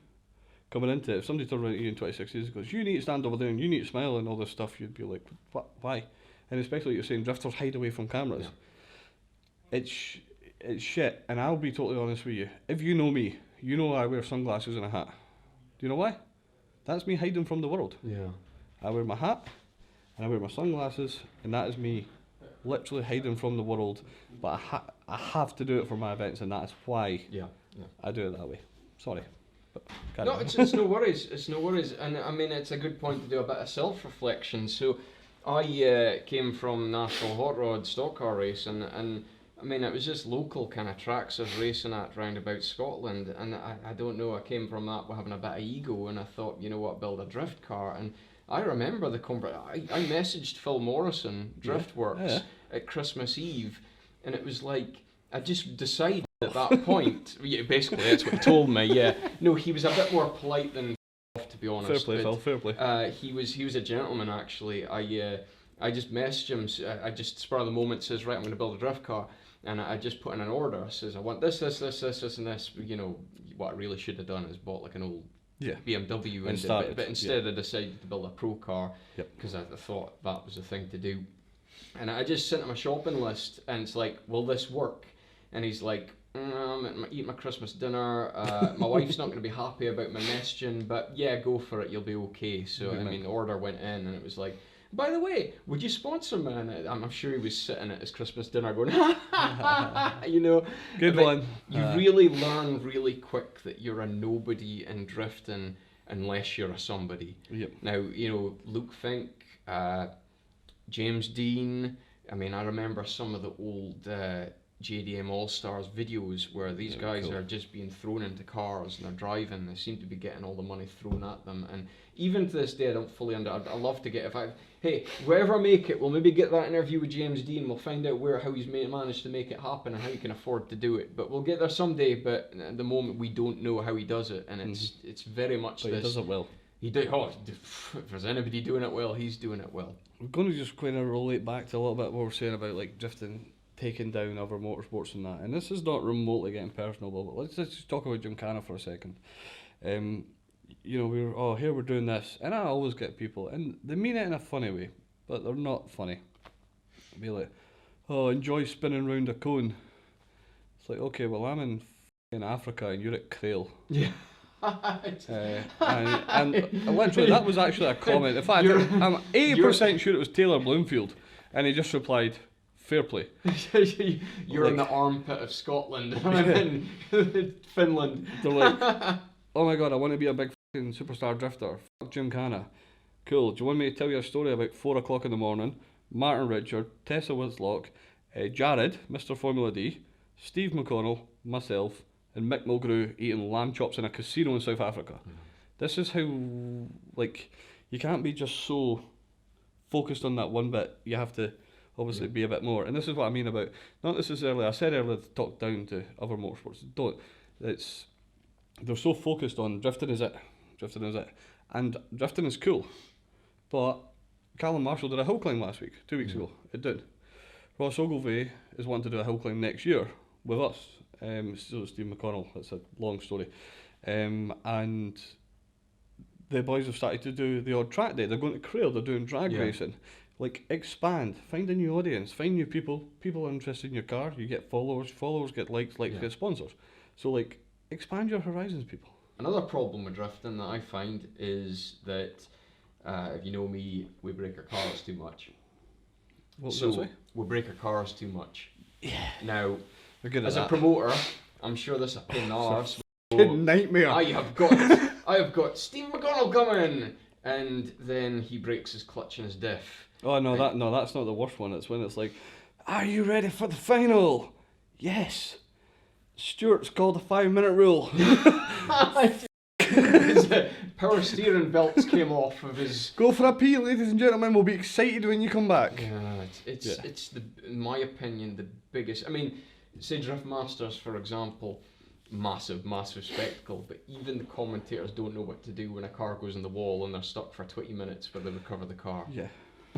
coming into it. If somebody turned around to you in 2016 and goes, you need to stand over there and you need to smile and all this stuff, you'd be like, what? Why? and especially like you're saying, drifters hide away from cameras. Yeah. It's shit, and I'll be totally honest with you. If you know me, you know I wear sunglasses and a hat. Do you know why? That's me hiding from the world. Yeah. I wear my hat, and I wear my sunglasses, and that is me literally hiding from the world. But I have to do it for my events, and that's why I do it that way. Sorry. But no, it's no worries. It's no worries, and I mean it's a good point to do a bit of self-reflection. So, I came from national hot rod stock car racing, and I mean it was just local kind of tracks I was racing at round about Scotland, and I don't know. I came from that with having a bit of ego, and I thought, you know what, build a drift car. And I remember I messaged Phil Morrison, Driftworks, at Christmas Eve, and it was like I just decided. At that point, basically that's what he told me. Yeah, no, he was a bit more polite than to be honest. Fair play, Phil. Fair play. He was a gentleman actually. I just messaged him. I just spur of the moment says, right, I'm going to build a drift car, and I just put in an order. I says I want this, and this. You know what I really should have done is bought like an old BMW, but instead I decided to build a pro car because I thought that was the thing to do. And I just sent him a shopping list, and it's like, will this work? And he's like, I'm eating my Christmas dinner. My wife's not going to be happy about my messaging, but yeah, go for it. You'll be okay. So I mean, the order went in, and it was like, by the way, would you sponsor me? And I'm sure he was sitting at his Christmas dinner going, you know. Good one. You really learn really quick that you're a nobody in drifting unless you're a somebody. Yep. Now, you know, Luke Fink, James Dean. I mean, I remember some of the old JDM All-Stars videos where these guys are just being thrown into cars and they're driving. They seem to be getting all the money thrown at them, and even to this day I don't fully I'd love to get, hey, whoever make it, we'll maybe get that interview with James Dean. We'll find out how he's managed to make it happen and how he can afford to do it. But we'll get there someday. But at the moment we don't know how he does it, and it's very much but this. He does it well. If there's anybody doing it well, he's doing it well. We're going to just kind of relate back to a little bit what we're saying about like drifting, taking down other motorsports and that. And this is not remotely getting personal, but let's just talk about Gymkhana for a second. You know, here we're doing this, and I always get people, and they mean it in a funny way, but they're not funny. They'll be like, oh, enjoy spinning round a cone. It's like, okay, well, I'm in Africa and you're at Crail. Yeah. And literally, that was actually a comment. In fact, I'm 80% sure it was Taylor Bloomfield, and he just replied, fair play. You're in the armpit of Scotland, and I'm in Finland. They're like, oh my god, I want to be a big fucking superstar drifter. Fuck Gymkhana. Cool, do you want me to tell you a story about 4 o'clock in the morning? Martin Richard, Tessa Whitlock, Jared, Mr. Formula D, Steve McConnell, myself, and Mick Mulgrew eating lamb chops in a casino in South Africa. This is how, like, you can't be just so focused on that one bit. You have to obviously be a bit more. And this is what I mean about, not necessarily, I said earlier to talk down to other motorsports. Don't. They're so focused on drifting is it. And drifting is cool. But Callum Marshall did a hill climb last week, 2 weeks ago. It did. Ross Ogilvie is wanting to do a hill climb next year with us. So Steve McConnell, it's a long story. And the boys have started to do the odd track day. They're going to Crail, they're doing drag racing. Like, expand, find a new audience, find new people are interested in your car, you get followers get likes get sponsors. So, like, expand your horizons, people. Another problem with drifting that I find is that, if you know me, we break our cars too much. We break our cars too much. Yeah. Now, as a promoter, I'm sure this is a pain in the arse. Nightmare. I have got Steve McConnell coming, and then he breaks his clutch in his diff. Oh no, that's not the worst one. It's when it's like, are you ready for the final? Yes. Stuart's called the 5-minute rule. His power steering belts came off of his. Go for a pee, ladies and gentlemen. We'll be excited when you come back. Yeah, it's in my opinion, the biggest. I mean, say Drift Masters, for example, massive spectacle, but even the commentators don't know what to do when a car goes in the wall and they're stuck for 20 minutes where they recover the car. Yeah.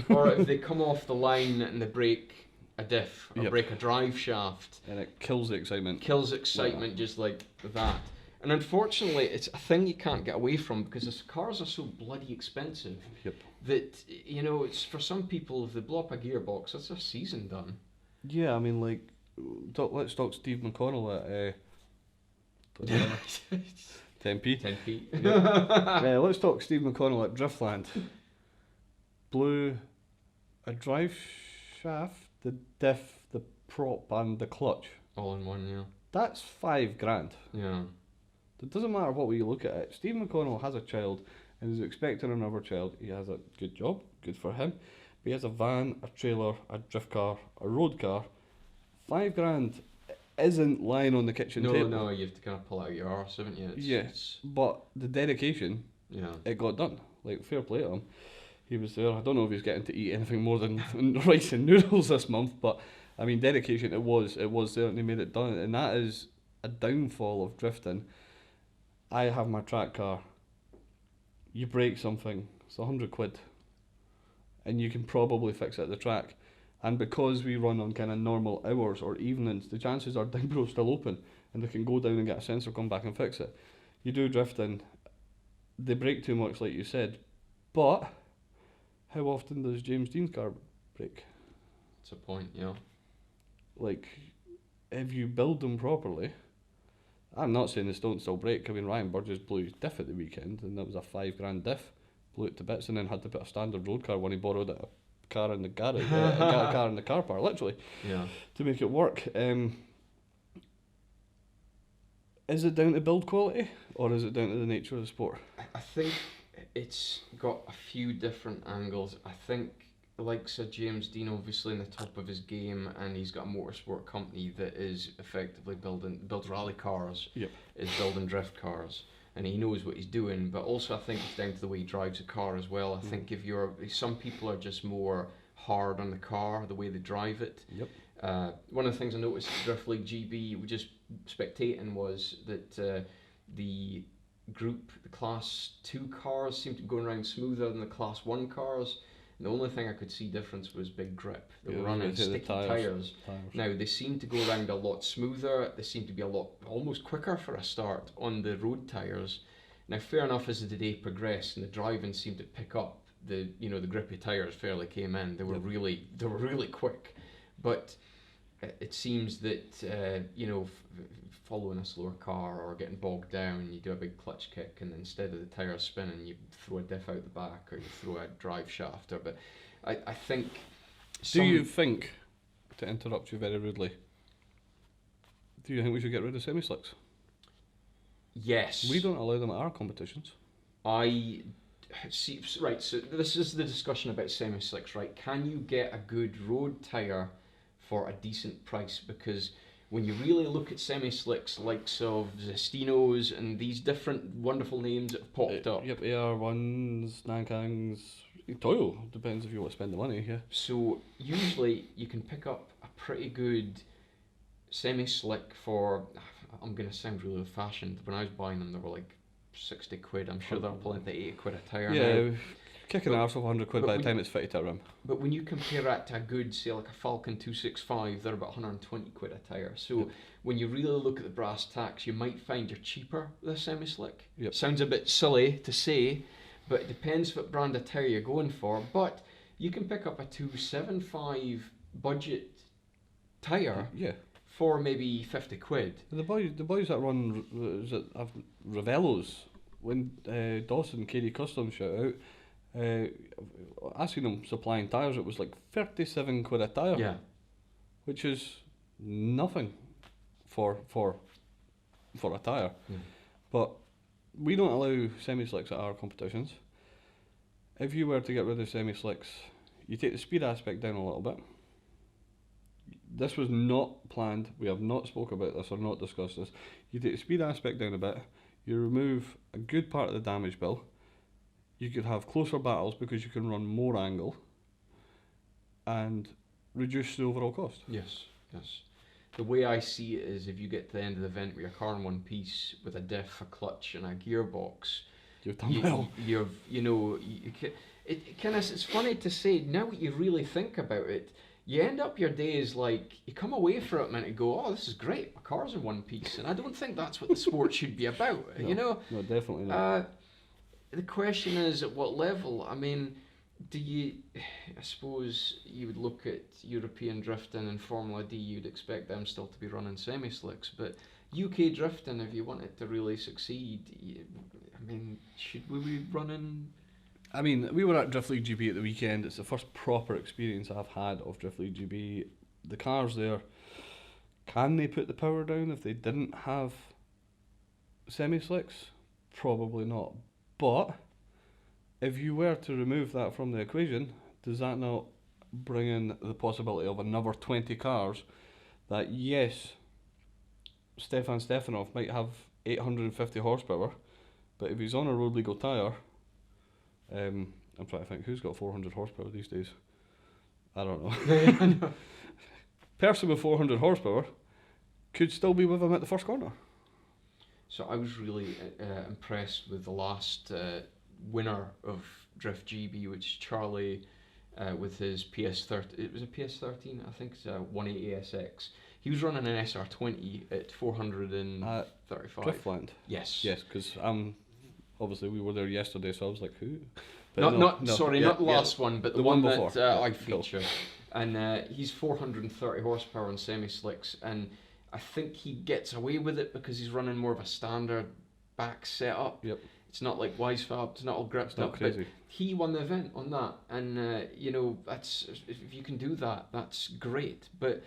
Or if they come off the line and they break a diff or break a drive shaft. And it kills the excitement. Just like that. And unfortunately, it's a thing you can't get away from because cars are so bloody expensive that, you know, it's for some people, if they blow up a gearbox, that's a season done. Yeah, I mean, like, let's talk Steve McConnell at 10p. 10p. Let's talk Steve McConnell at Driftland. Blew a drive shaft, the diff, the prop, and the clutch. All in one, yeah. That's $5,000. Yeah. It doesn't matter what way you look at it. Steve McConnell has a child and is expecting another child. He has a good job, good for him. But he has a van, a trailer, a drift car, a road car. $5,000 isn't lying on the kitchen table. No, you have to kind of pull out your arse, haven't you? Yes, but the dedication, yeah, it got done. Like, fair play to him. He was there. I don't know if he's getting to eat anything more than rice and noodles this month, but I mean, dedication, it was there, and they made it done. And that is a downfall of drifting. I have my track car. You break something, it's £100, and you can probably fix it at the track. And because we run on kind of normal hours or evenings, the chances are Dingbro's still open, and they can go down and get a sensor, come back and fix it. You do drifting, they break too much, like you said, but how often does James Dean's car break? That's a point, yeah. Like, if you build them properly, I'm not saying they don't still break. I mean, Ryan Burgess blew his diff at the weekend, and that was a $5,000 diff. Blew it to bits, and then had to put a standard road car when he borrowed a car in the garage, a car in the car park, literally, yeah, to make it work. Is it down to build quality, or is it down to the nature of the sport? I think it's got a few different angles. I think, like Sir James Dean, obviously in the top of his game, and he's got a motorsport company that is effectively builds rally cars, Yep. is building drift cars, and he knows what he's doing. But also, I think it's down to the way he drives a car as well. I think some people are just more hard on the car, the way they drive it. Yep. One of the things I noticed at Drift League GB, we just spectating, was that the Class 2 cars seemed to be going around smoother than the Class 1 cars. And the only thing I could see difference was big grip. They were running sticky tyres. Now, they seem to go around a lot smoother. They seem to be a lot almost quicker for a start on the road tyres. Now, fair enough, as the day progressed and the driving seemed to pick up, the grippy tyres fairly came in. They were really quick. But it seems that following a slower car or getting bogged down, you do a big clutch kick, and instead of the tyres spinning, you throw a diff out the back, or you throw a drive shaft. But I think. Do you think, to interrupt you very rudely, do you think we should get rid of semi-slicks? Yes. We don't allow them at our competitions. I see. Right. So this is the discussion about semi-slicks, right? Can you get a good road tyre for a decent price? Because when you really look at semi-slicks, likes of Zestinos and these different wonderful names that have popped up. Yep, AR1s, Nankangs, Toyo, depends if you want to spend the money, yeah. So usually you can pick up a pretty good semi-slick for, I'm going to sound really old-fashioned, when I was buying them they were like £60. I'm sure they're pulling at £80 a tyre now. Kicking arse of £100 by the time it's fitted to a rim. But when you compare that to a good, say like a Falcon 265, they're about £120 a tyre. So when you really look at the brass tacks, you might find you're cheaper with a semi-slick. Yep. Sounds a bit silly to say, but it depends what brand of tyre you're going for. But you can pick up a 275 budget tyre for maybe £50. The boys that run Ravellos, when Dawson, KD Customs shout out, I seen them supplying tyres, it was like £37 a tyre. Yeah. Which is nothing for a tyre. Yeah. But we don't allow semi-slicks at our competitions. If you were to get rid of semi-slicks, you take the speed aspect down a little bit. This was not planned, we have not spoke about this or not discussed this. You take the speed aspect down a bit, you remove a good part of the damage bill. You could have closer battles because you can run more angle and reduce the overall cost. Yes. The way I see it is, if you get to the end of the event with your car in one piece with a diff, a clutch, and a gearbox, you've done well. It's funny to say, now that you really think about it, you end up your days like, you come away from it and you go, oh, this is great, my car's in one piece. And I don't think that's what the sport should be about, No, definitely not. The question is, at what level? I mean, Do you, I suppose you would look at European drifting and Formula D, you'd expect them still to be running semi-slicks, but UK drifting, if you want it to really succeed, I mean, should we be running? I mean, we were at Drift League GB at the weekend. It's the first proper experience I've had of Drift League GB. The cars there, can they put the power down if they didn't have semi-slicks? Probably not. But if you were to remove that from the equation, does that not bring in the possibility of another 20 cars that, yes, Stefan Stefanov might have 850 horsepower, but if he's on a road legal tyre, I'm trying to think, who's got 400 horsepower these days? I don't know. Person with 400 horsepower could still be with him at the first corner. So I was really impressed with the last winner of Drift GB, which is Charlie with his PS13. It was a PS13, I think it's a 180 SX. He was running an SR20 at 435. Driftland. Yes. Yes, because obviously we were there yesterday, so I was like, who? Not the last one, but the one before. that I feature. Cool. And he's 430 horsepower on semi-slicks, and I think he gets away with it because he's running more of a standard back setup. Yep. It's not like Weisfab, it's not all gripped up. Crazy. But he won the event on that, and you know, that's, if you can do that, that's great. But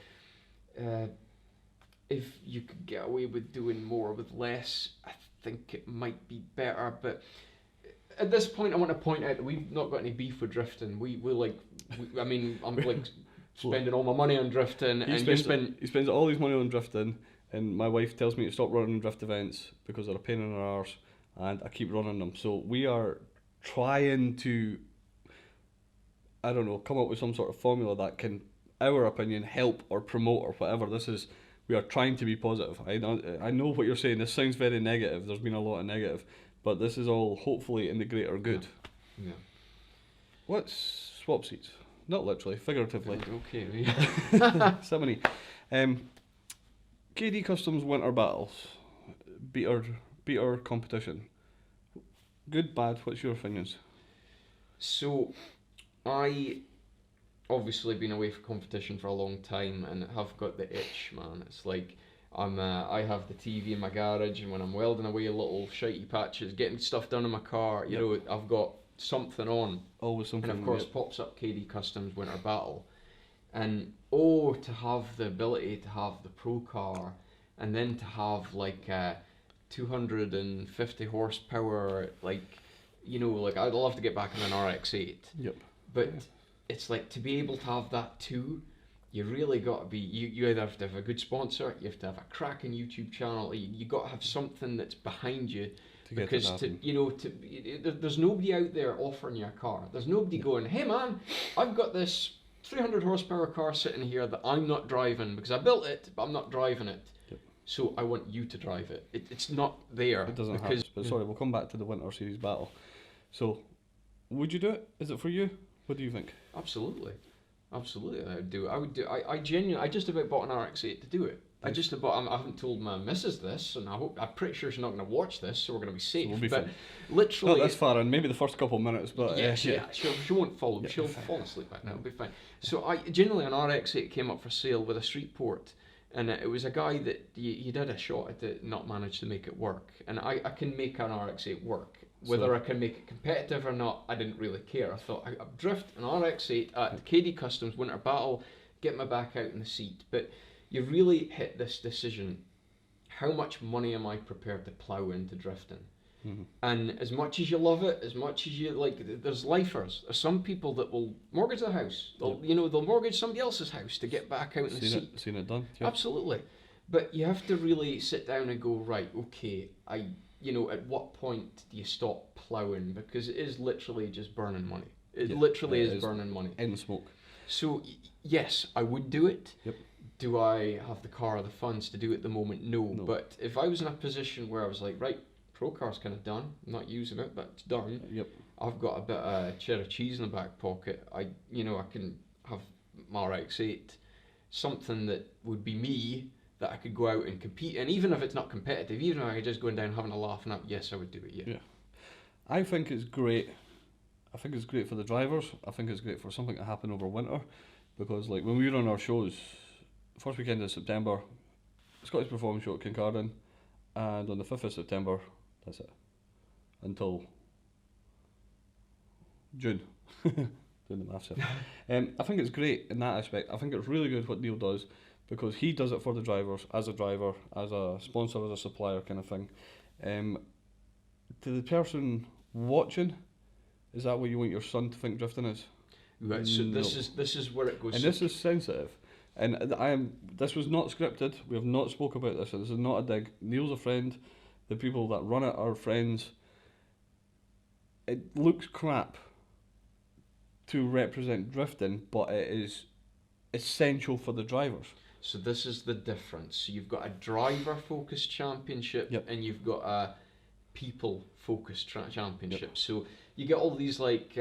if you could get away with doing more with less, I think it might be better. But at this point, I want to point out that we've not got any beef with drifting. I mean, I'm like spending all my money on drifting, He spends all his money on drifting, and my wife tells me to stop running drift events because they're a pain in her arse, and I keep running them. So we are trying to, I don't know, come up with some sort of formula that can, our opinion, help or promote or whatever. This is, we are trying to be positive. I know what you're saying. This sounds very negative. There's been a lot of negative, but this is all hopefully in the greater good. Yeah. Let's swap seats. Not literally, figuratively. Okay. Simony. KD Customs Winter Battles. Beater competition. Good, bad, what's your opinions? So, I obviously been away from competition for a long time and have got the itch, man. It's like I have the TV in my garage, and when I'm welding away little shitey patches, getting stuff done in my car, you know, I've got something on. Always something. And of course pops up KD Customs Winter Battle. And to have the ability to have the pro car, and then to have like 250 horsepower, like, you know, like I'd love to get back on an RX-8. Yep. But it's like, to be able to have that too, you really got to be, you either have to have a good sponsor, you have to have a cracking YouTube channel, you got to have something that's behind you. Because there's nobody out there offering you a car. There's nobody going, hey man, I've got this 300 horsepower car sitting here that I'm not driving because I built it, but I'm not driving it. Yep. So I want you to drive it. It's not there. It doesn't have. But sorry, we'll come back to the Winter Series battle. So, would you do it? Is it for you? What do you think? Absolutely, I would do it. I genuinely, I just about bought an RX-8 to do it. I haven't told my missus this, and I'm pretty sure she's not going to watch this, so we're going to be safe. So we'll be but fine. Literally, that's far in. Maybe the first couple of minutes, but she won't fall. Yeah, she'll fall asleep by now. It'll be fine. So an RX-8 came up for sale with a street port, and it was a guy that he did a shot at it, not managed to make it work. And I can make an RX-8 work. Whether I can make it competitive or not, I didn't really care. I thought I'd drift an RX-8 at KD Customs Winter Battle, get my back out in the seat, but you really hit this decision: how much money am I prepared to plough into drifting? Mm-hmm. And as much as you love it, as much as you like, there's lifers. There's some people that will mortgage the house. They'll mortgage somebody else's house to get back out in the seat. Seen it done. Yep. Absolutely. But you have to really sit down and go, right, okay, at what point do you stop ploughing? Because it is literally just burning money. It literally is burning money. In the smoke. So yes, I would do it. Yep. Do I have the car or the funds to do it at the moment? No. But if I was in a position where I was like, right, pro car's kind of done, I'm not using it, but it's done. Yep. I've got a bit of cheddar cheese in the back pocket. I can have my RX-8, something that would be me, that I could go out and compete in, even if it's not competitive, even if I could just go down having a laugh and up, yes, I would do it, yeah. I think it's great I think it's great for the drivers. I think it's great for something to happen over winter, because like when we run our shows, first weekend of September, Scottish Performance Show at Gymkhana, and on the 5th of September, that's it, until June. Doing the maths here. I think it's great in that aspect. I think it's really good what Neil does, because he does it for the drivers, as a driver, as a sponsor, as a supplier kind of thing. To the person watching, is that what you want your son to think drifting is? Right, so No. this is where it goes. And this is sensitive. And this was not scripted. We have not spoke about this. This is not a dig. Neil's a friend. The people that run it are friends. It looks crap to represent drifting, but it is essential for the drivers. So this is the difference. So you've got a driver-focused championship, Yep. and you've got a people-focused championship. So you get all these like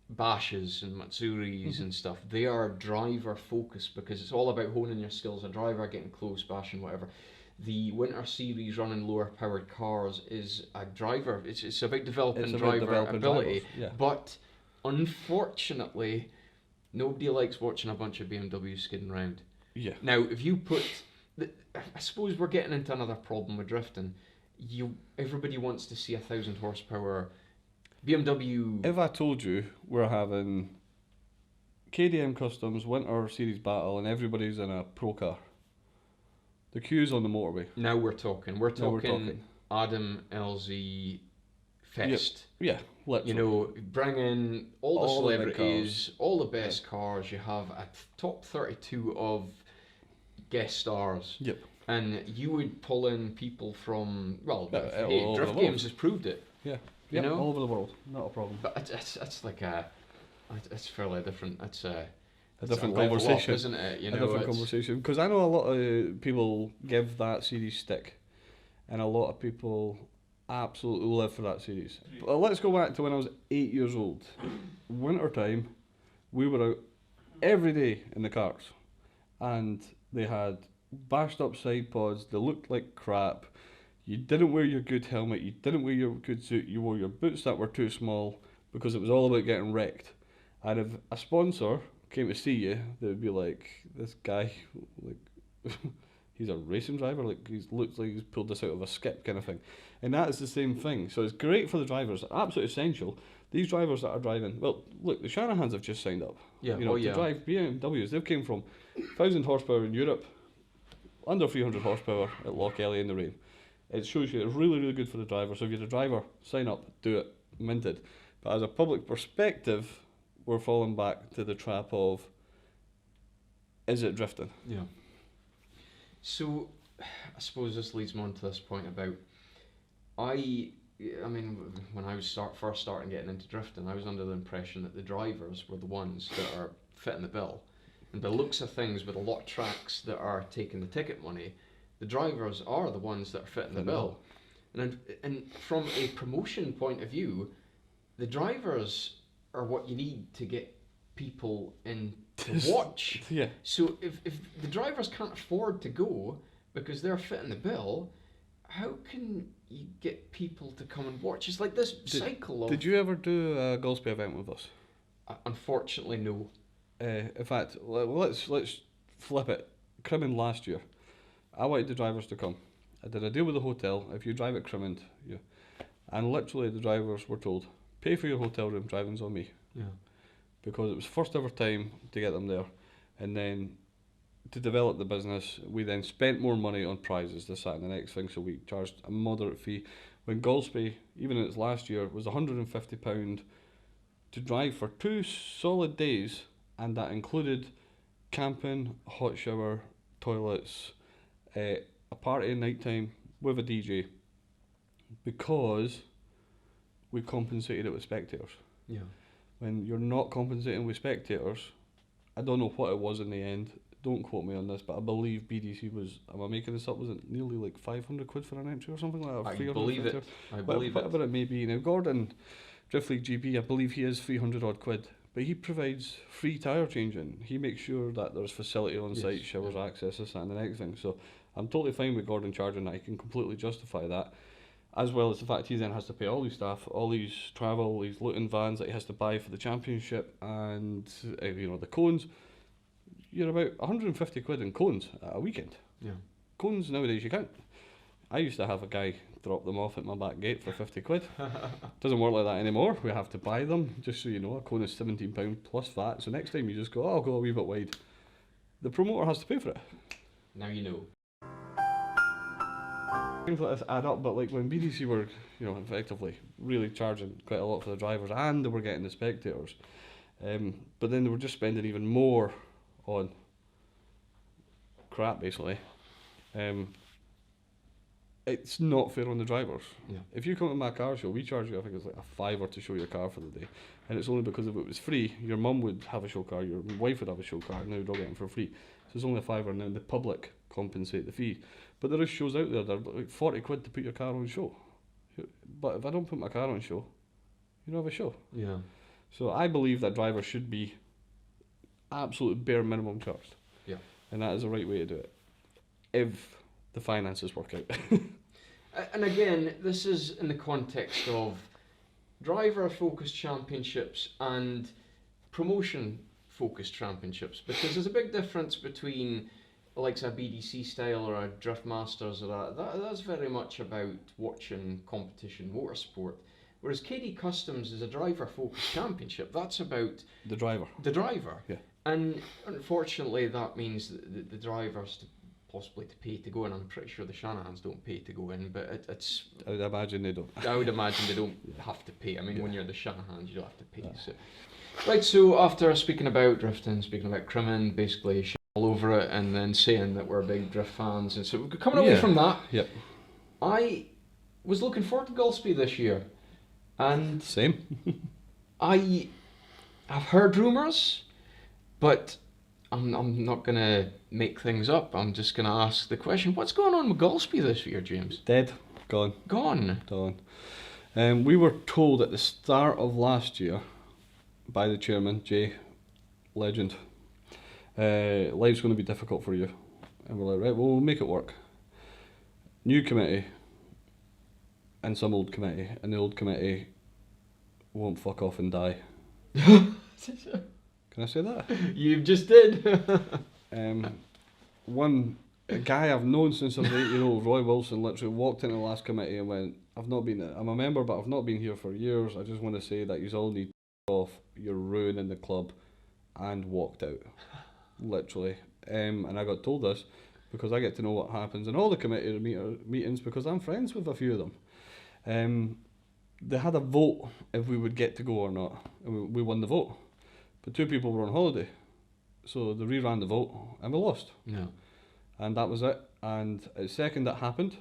bashes and Matsuris and stuff. They are driver-focused because it's all about honing your skills. A driver getting close, bashing, whatever. The Winter Series running lower-powered cars is a driver. It's about developing It's about driver developing ability. drivers, yeah. But unfortunately, nobody likes watching a bunch of BMWs skidding around. Yeah. Now, if you put, I suppose we're getting into another problem with drifting. Everybody wants to see 1,000 horsepower BMW. If I told you we're having KDM Customs Winter Series battle and everybody's in a pro car, the queue's on the motorway. Now we're talking. We're Now we're talking talking. Adam LZ Fest. Yeah, literally. You know, bring in all the All the big celebrities, all the best cars. You have a top 32 of guest stars. Yep. And you would pull in people from, well, Yeah, all hey, over Drift the world. Games has proved it. Yeah. You know? All over the world. Not a problem. But it's like it's fairly different. It's a different level conversation. up, isn't it? You A know, different it's- conversation. Because I know a lot of people give that series stick, and a lot of people absolutely live for that series. But let's go back to when I was 8 years old. Winter time, we were out every day in the cars, and they had bashed up side pods. They looked like crap. You didn't wear your good helmet. You didn't wear your good suit. You wore your boots that were too small, because it was all about getting wrecked. And if a sponsor came to see you, they would be like, this guy, like, he's a racing driver, like, he looks like he's pulled this out of a skip kind of thing. And that is the same thing. So it's great for the drivers, absolutely essential. These drivers that are driving, well, look, the Shanahans have just signed up. Yeah, You know, to drive BMWs, they've came from 1,000 horsepower in Europe, under 300 horsepower at Loch Ellie in the rain. It shows you it's really, really good for the driver. So if you're a driver, sign up, do it, minted. But as a public perspective, we're falling back to the trap of, is it drifting? Yeah. So, I suppose this leads me on to this point about, I mean, when I was first starting getting into drifting, I was under the impression that the drivers were the ones that are fitting the bill. And by the looks of things, with a lot of tracks that are taking the ticket money, the drivers are the ones that are fitting the bill. And from a promotion point of view, the drivers are what you need to get people in to watch. Yeah. So if the drivers can't afford to go because they're fitting the bill, how can you get people to come and watch? It's like this cycle of... Did you ever do a Goldsby event with us? Unfortunately, no. In fact, let's flip it. Crimmond last year, I wanted the drivers to come. I did a deal with the hotel. If you drive at Crimmond, and literally the drivers were told, pay for your hotel room, driving's on me. Yeah. Because it was first ever time to get them there, and then to develop the business, we then spent more money on prizes, this, that and the next thing, so we charged a moderate fee. When Goldsby, even in its last year, was £150 to drive for 2 solid days, and that included camping, hot shower, toilets, a party at night time with a DJ, because we compensated it with spectators. Yeah. When you're not compensating with spectators, I don't know what it was in the end, don't quote me on this, but I believe BDC was, am I making this up, was it nearly like 500 quid for an entry or something like that? I believe it. Whatever it may be. Now Gordon, Drift League GB, I believe he is 300 odd quid, but he provides free tyre changing. He makes sure that there's facility on site, showers, access, this, that and the next thing. So I'm totally fine with Gordon charging that. I can completely justify that. as well as the fact he then has to pay all these staff, all these travel, these Luton vans that he has to buy for the championship, and the cones. You're about 150 quid in cones a weekend. Yeah. Cones nowadays you can't. I used to have a guy drop them off at my back gate for 50 quid. Doesn't work like that anymore. We have to buy them. Just so you know, a cone is £17 plus VAT. So next time you just go, oh, I'll go a wee bit wide. The promoter has to pay for it. Now you know. Things like this add up, but like when BDC were, effectively really charging quite a lot for the drivers, and they were getting the spectators, but then they were just spending even more on crap, basically. It's not fair on the drivers. Yeah. If you come to my car show, we charge you, I think it's like a £5 to show your car for the day, and it's only because if it was free, your mum would have a show car, your wife would have a show car, and now you're all getting for free. So it's only a £5, and then the public compensate the fee. But there is shows out there that are like 40 quid to put your car on show. But if I don't put my car on show, you don't have a show. Yeah. So I believe that drivers should be absolute bare minimum charged. Yeah. And that is the right way to do it, if the finances work out. And again, this is in the context of driver-focused championships and promotion-focused championships, because there's a big difference between the likes of a BDC style or a Drift Masters or that's very much about watching competition motorsport. Whereas KD Customs is a driver-focused championship. That's about The driver. the driver. Yeah. And unfortunately, that means that the drivers possibly to pay to go in. I'm pretty sure the Shanahans don't pay to go in, but it's. I would imagine they don't. I would imagine they don't have to pay. I mean, when you're the Shanahans, you don't have to pay. So. Right, so after speaking about drifting, speaking about crimming, basically shit all over it, and then saying that we're big drift fans, and so coming away from that, Yep. I was looking forward to Goldsby this year, and Same. I've heard rumours, but I'm not going to make things up. I'm just going to ask the question, what's going on with Goldsby this year, James? Dead. Gone. Gone. Gone. We were told at the start of last year by the chairman, Jay, legend, life's going to be difficult for you. And we're like, right, well, we'll make it work. New committee and some old committee, and the old committee won't fuck off and die. Can I say that? You just did. One guy I've known since I was 8-year-old, Roy Wilson, literally walked into the last committee and went, I'm a member, but I've not been here for years. I just want to say that you all need to off, you're ruining the club, and walked out. Literally. And I got told this because I get to know what happens in all the committee meetings because I'm friends with a few of them. They had a vote if we would get to go or not, and we won the vote. But 2 people were on holiday, so they reran the vote, and we lost. Yeah. And that was it. And the second that happened,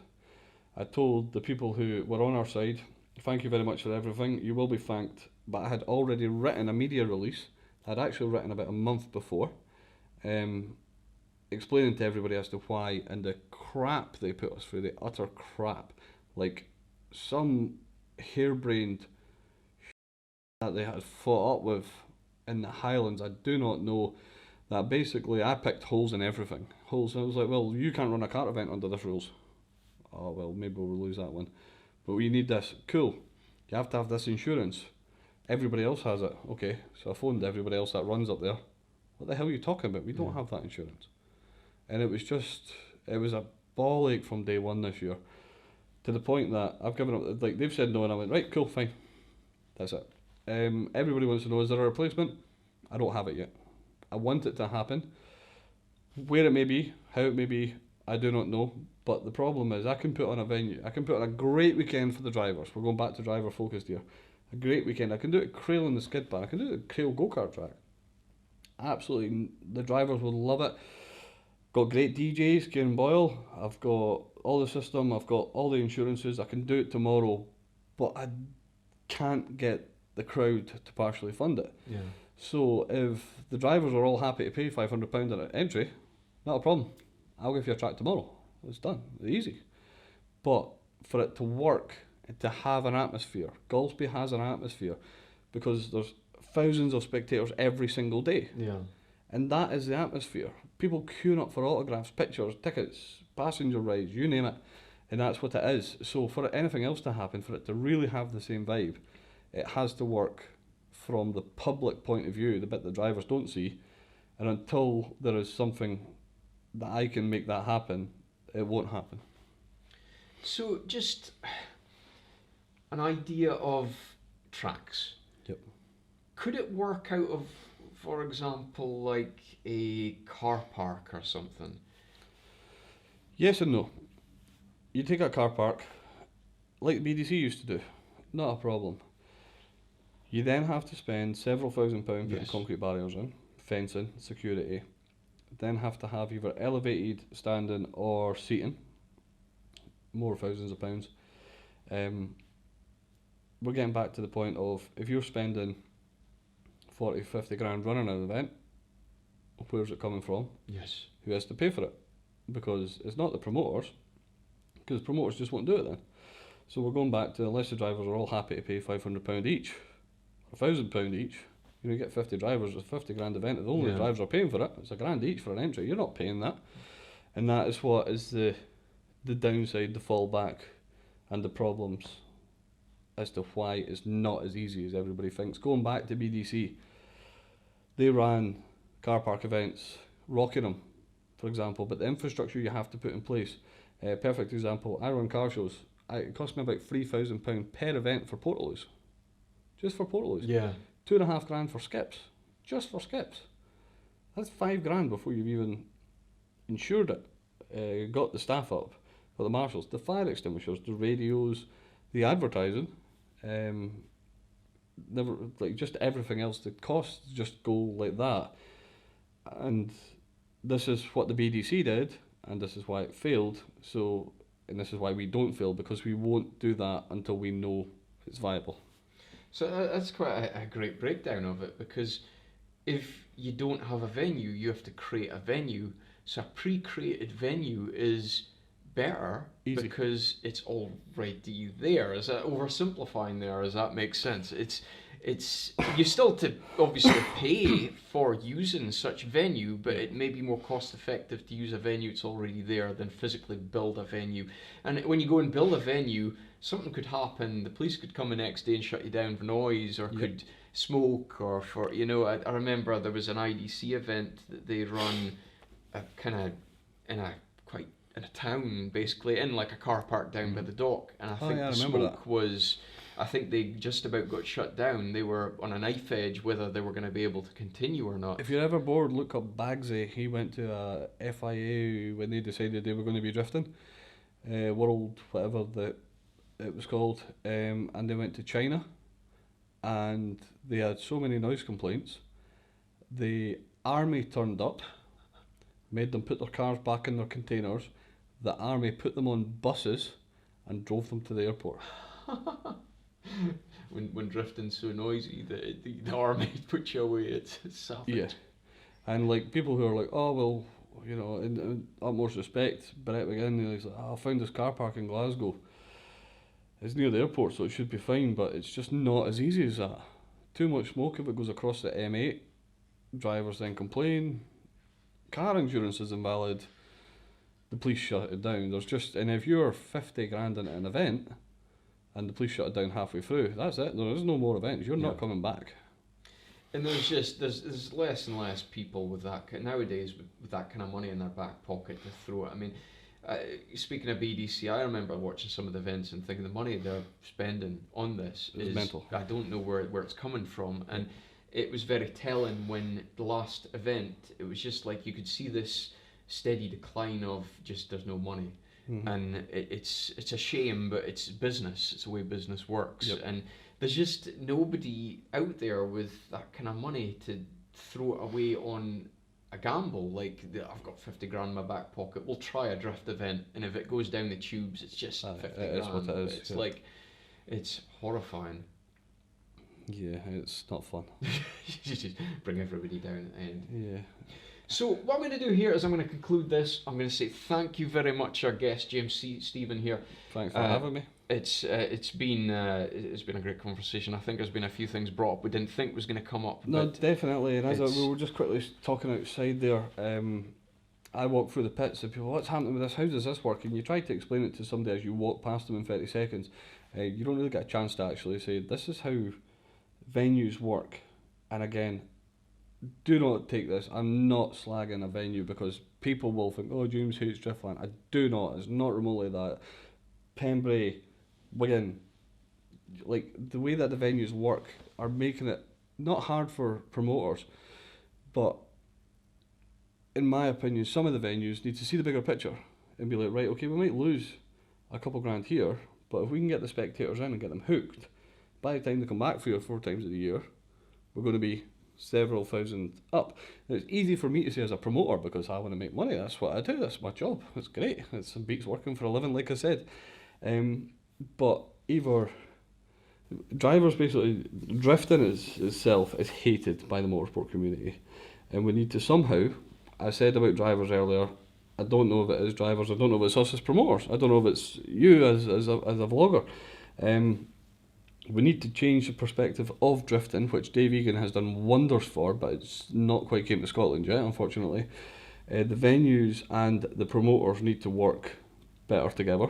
I told the people who were on our side, thank you very much for everything, you will be thanked. But I had already written a media release, I'd actually written about a month before, explaining to everybody as to why, and the crap they put us through, the utter crap. Like, some harebrained that they had fought up with in the Highlands, I do not know, that basically I picked holes in everything. Holes, and I was like, well, you can't run a kart event under this rules. Oh, well, maybe we'll lose that one. But we need this. Cool. You have to have this insurance. Everybody else has it. Okay, so I phoned everybody else that runs up there. What the hell are you talking about? We don't have that insurance. And it was a ball ache from day one this year. To the point that I've given up, like they've said no, and I went, right, cool, fine. That's it. Everybody wants to know, is there a replacement? I don't have it yet. I want it to happen. Where it may be, how it may be, I do not know. But the problem is I can put on a venue, I can put on a great weekend for the drivers. We're going back to driver focused here. A great weekend. I can do it at Crail in the skid park. I can do it at Crail go-kart track. Absolutely, the drivers will love it. Got great DJs, Kieran Boyle. I've got all the system, I've got all the insurances. I can do it tomorrow, but I can't get the crowd to partially fund it. Yeah. So if the drivers are all happy to pay £500 at an entry, not a problem. I'll give you a track tomorrow. It's done. It's easy. But for it to work, to have an atmosphere, Goldsby has an atmosphere because there's thousands of spectators every single day. Yeah. And that is the atmosphere. People queuing up for autographs, pictures, tickets, passenger rides, you name it. And that's what it is. So for anything else to happen, for it to really have the same vibe, it has to work from the public point of view, the bit that drivers don't see. And until there is something that I can make that happen, it won't happen. So just an idea of tracks. Yep. Could it work out of, for example, like a car park or something? Yes and no. You take a car park, like BDC used to do, not a problem. You then have to spend several £1,000s putting concrete barriers in, fencing, security. Then have to have either elevated standing or seating, more thousands of pounds. We're getting back to the point of, if you're spending 40, 50 grand running an event, where's it coming from? Yes. Who has to pay for it? Because it's not the promoters, because promoters just won't do it then. So we're going back to, unless the drivers are all happy to pay £500 each, or £1,000 each, you get 50 drivers, it's a 50 grand event, if only the drivers are paying for it, it's £1,000 each for an entry, you're not paying that. And that is what is the downside, the fallback, and the problems as to why it's not as easy as everybody thinks. Going back to BDC, they ran car park events, Rockingham, for example, but the infrastructure you have to put in place. Perfect example, I run car shows. It cost me about £3,000 per event for Portaloos. Just for Portaloos. Yeah. £2.5 grand for skips. Just for skips. That's £5 grand before you've even insured it. Got the staff up, got the marshals, the fire extinguishers, the radios, the advertising. Never, like, just everything else. The costs just go like that. And this is what the BDC did, and this is why it failed. So, and this is why we don't fail, because we won't do that until we know it's viable. So that's quite a great breakdown of it, because if you don't have a venue, you have to create a venue. So a pre-created venue is better. Easy. Because it's already there. Is that oversimplifying there? Does that make sense? It's you still to obviously pay for using such venue, but it may be more cost effective to use a venue that's already there than physically build a venue. And when you go and build a venue, something could happen. The police could come the next day and shut you down for noise, or could smoke, or for, I remember there was an IDC event that they run, kind of in a town, basically, in like a car park down by the dock, and I think the smoke was, I think they just about got shut down. They were on a knife edge whether they were going to be able to continue or not. If you're ever bored, look up Bagsy. He went to a FIA when they decided they were going to be drifting, World whatever that it was called, and they went to China, and they had so many noise complaints. The army turned up, made them put their cars back in their containers. The army put them on buses and drove them to the airport. When drifting's so noisy, the army put you away. It's savage. Yeah, and like people who are like, oh well, in utmost respect, Brett McGinn, he's like, I found this car park in Glasgow. It's near the airport, so it should be fine, but it's just not as easy as that. Too much smoke if it goes across the M8. Drivers then complain. Car insurance is invalid. The police shut it down. And if you're 50 grand into an event and the police shut it down halfway through, that's it. There is no more events. You're not coming back. And there's less and less people with that nowadays with that kind of money in their back pocket to throw it. I mean, speaking of BDC, I remember watching some of the events and thinking the money they're spending on this is mental. I don't know where it's coming from, and it was very telling when the last event, it was just like you could see this steady decline of just there's no money. Mm-hmm. And it's a shame, but it's business. It's the way business works. Yep. And there's just nobody out there with that kind of money to throw it away on a gamble. Like, I've got 50 grand in my back pocket, we'll try a drift event, and if it goes down the tubes, it's just 50 grand. It's what it is. It's like, it's horrifying. Yeah, it's not fun. Just bring everybody down at the end. Yeah. So what I'm going to do here is I'm going to conclude this. I'm going to say thank you very much, our guest James Stephen here. Thanks for having me. It's been a great conversation. I think there's been a few things brought up we didn't think was going to come up. No, definitely. And as we were just quickly talking outside there, I walk through the pits and people, what's happening with this? How does this work? And you try to explain it to somebody as you walk past them in 30 seconds. You don't really get a chance to actually say, this is how venues work. And again, do not take this. I'm not slagging a venue because people will think, oh, James hates Driftland. I do not. It's not remotely that. Pembrey, Wigan, like the way that the venues work are making it not hard for promoters, but in my opinion, some of the venues need to see the bigger picture and be like, right, okay, we might lose a couple grand here, but if we can get the spectators in and get them hooked, by the time they come back 3 or 4 times of the year, we're going to be several thousand up. Now, it's easy for me to say as a promoter because I want to make money. That's what I do. That's my job. It's great. It's beats working for a living, like I said. But either drivers basically drifting itself is hated by the motorsport community, and we need to somehow. I said about drivers earlier. I don't know if it is drivers. I don't know if it's us as promoters. I don't know if it's you as a vlogger. We need to change the perspective of drifting, which Dave Egan has done wonders for, but it's not quite came to Scotland yet, unfortunately. The venues and the promoters need to work better together.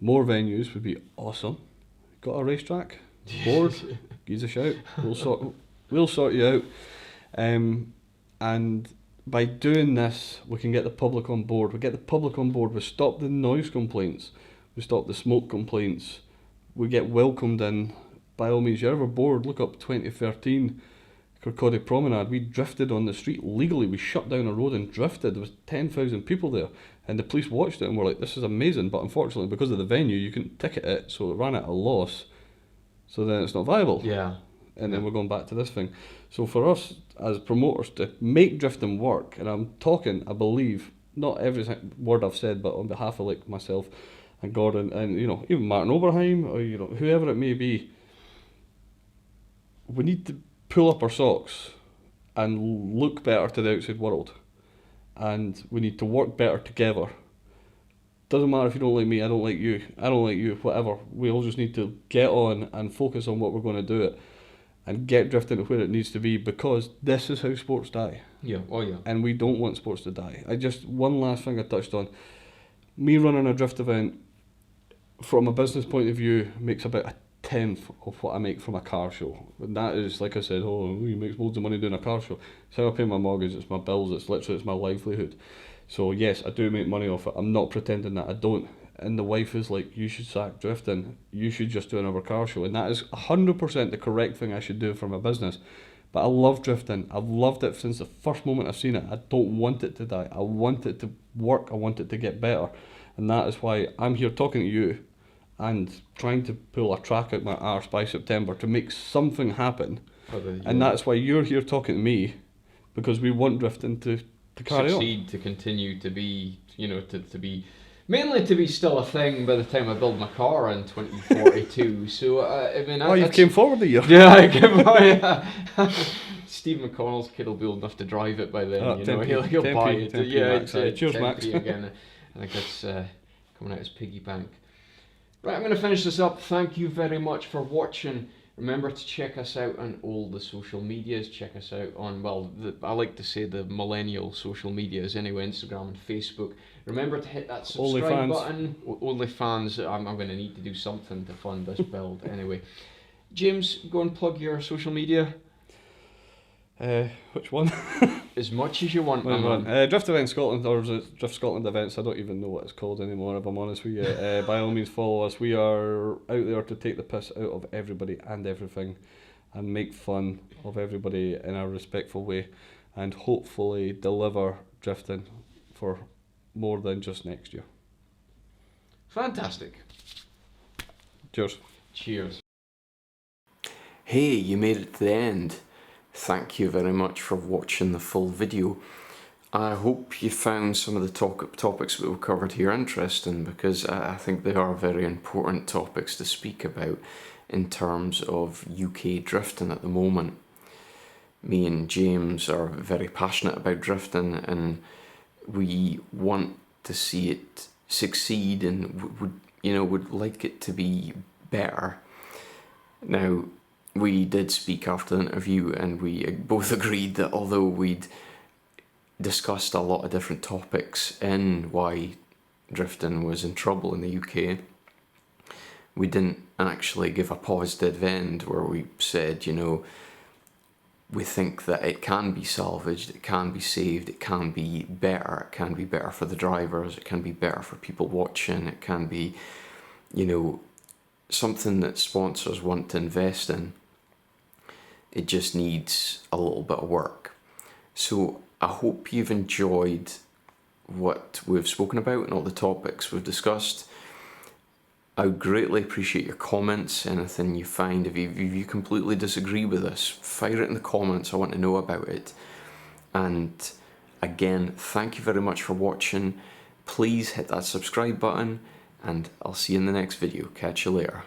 More venues would be awesome. Got a racetrack? Board? Give us a shout. We'll sort you out. And by doing this, we can get the public on board. We get the public on board. We stop the noise complaints. We stop the smoke complaints. We get welcomed in. By all means, you're ever bored, look up 2013 Kirkcaldy Promenade. We drifted on the street legally. We shut down a road and drifted. There was 10,000 people there, and the police watched it and were like, this is amazing, but unfortunately because of the venue you couldn't ticket it, so it ran at a loss, so then it's not viable. Yeah. And then we're going back to this thing. So for us as promoters to make drifting work, and I'm talking, I believe, not every word I've said, but on behalf of like myself and Gordon and even Martin Oberheim or whoever it may be, we need to pull up our socks and look better to the outside world, and we need to work better together. Doesn't matter if you don't like me, I don't like you, whatever. We all just need to get on and focus on what we're going to do it and get drifting to where it needs to be, because this is how sports die. Yeah, oh yeah. And we don't want sports to die. One last thing I touched on, me running a drift event from a business point of view makes about a tenth of what I make from a car show. And that is, like I said, he makes loads of money doing a car show. It's how I pay my mortgage, it's my bills, it's my livelihood. So yes, I do make money off it. I'm not pretending that I don't. And the wife is like, you should sack drifting, you should just do another car show. And that is 100% the correct thing I should do for my business. But I love drifting. I've loved it since the first moment I've seen it. I don't want it to die. I want it to work. I want it to get better. And that is why I'm here talking to you and trying to pull a track out my arse by September to make something happen. And that's why you're here talking to me, because we want drifting to carry succeed, to continue to be, to be, mainly to be still a thing by the time I build my car in 2042. So, you came forward a year. Yeah, I came forward, yeah. Steve McConnell's kid will be old enough to drive it by then, he'll buy it. Yeah, cheers, Max. Again. I think that's coming out as piggy bank. Right, I'm going to finish this up. Thank you very much for watching. Remember to check us out on all the social medias. Check us out on, I like to say the millennial social medias anyway, Instagram and Facebook. Remember to hit that subscribe button. OnlyFans, I'm going to need to do something to fund this build anyway. James, go and plug your social media. Which one? As much as you want, Drift Event Scotland, or is it Drift Scotland Events? I don't even know what it's called anymore, if I'm honest with you. By all means, follow us. We are out there to take the piss out of everybody and everything and make fun of everybody in a respectful way, and hopefully deliver drifting for more than just next year. Fantastic. Cheers. Cheers. Hey, you made it to the end. Thank you very much for watching the full video. I hope you found some of the topics that we've covered here interesting, because I think they are very important topics to speak about in terms of UK drifting at the moment. Me and James are very passionate about drifting, and we want to see it succeed and would like it to be better. Now, we did speak after the interview, and we both agreed that although we'd discussed a lot of different topics in why drifting was in trouble in the UK. We didn't actually give a positive end where we said, you know, we think that it can be salvaged, it can be saved, it can be better for the drivers, it can be better for people watching, it can be, you know, something that sponsors want to invest in. It just needs a little bit of work. So I hope you've enjoyed what we've spoken about and all the topics we've discussed. I would greatly appreciate your comments, anything you find. If you completely disagree with us, fire it in the comments, I want to know about it. And again, thank you very much for watching. Please hit that subscribe button, and I'll see you in the next video. Catch you later.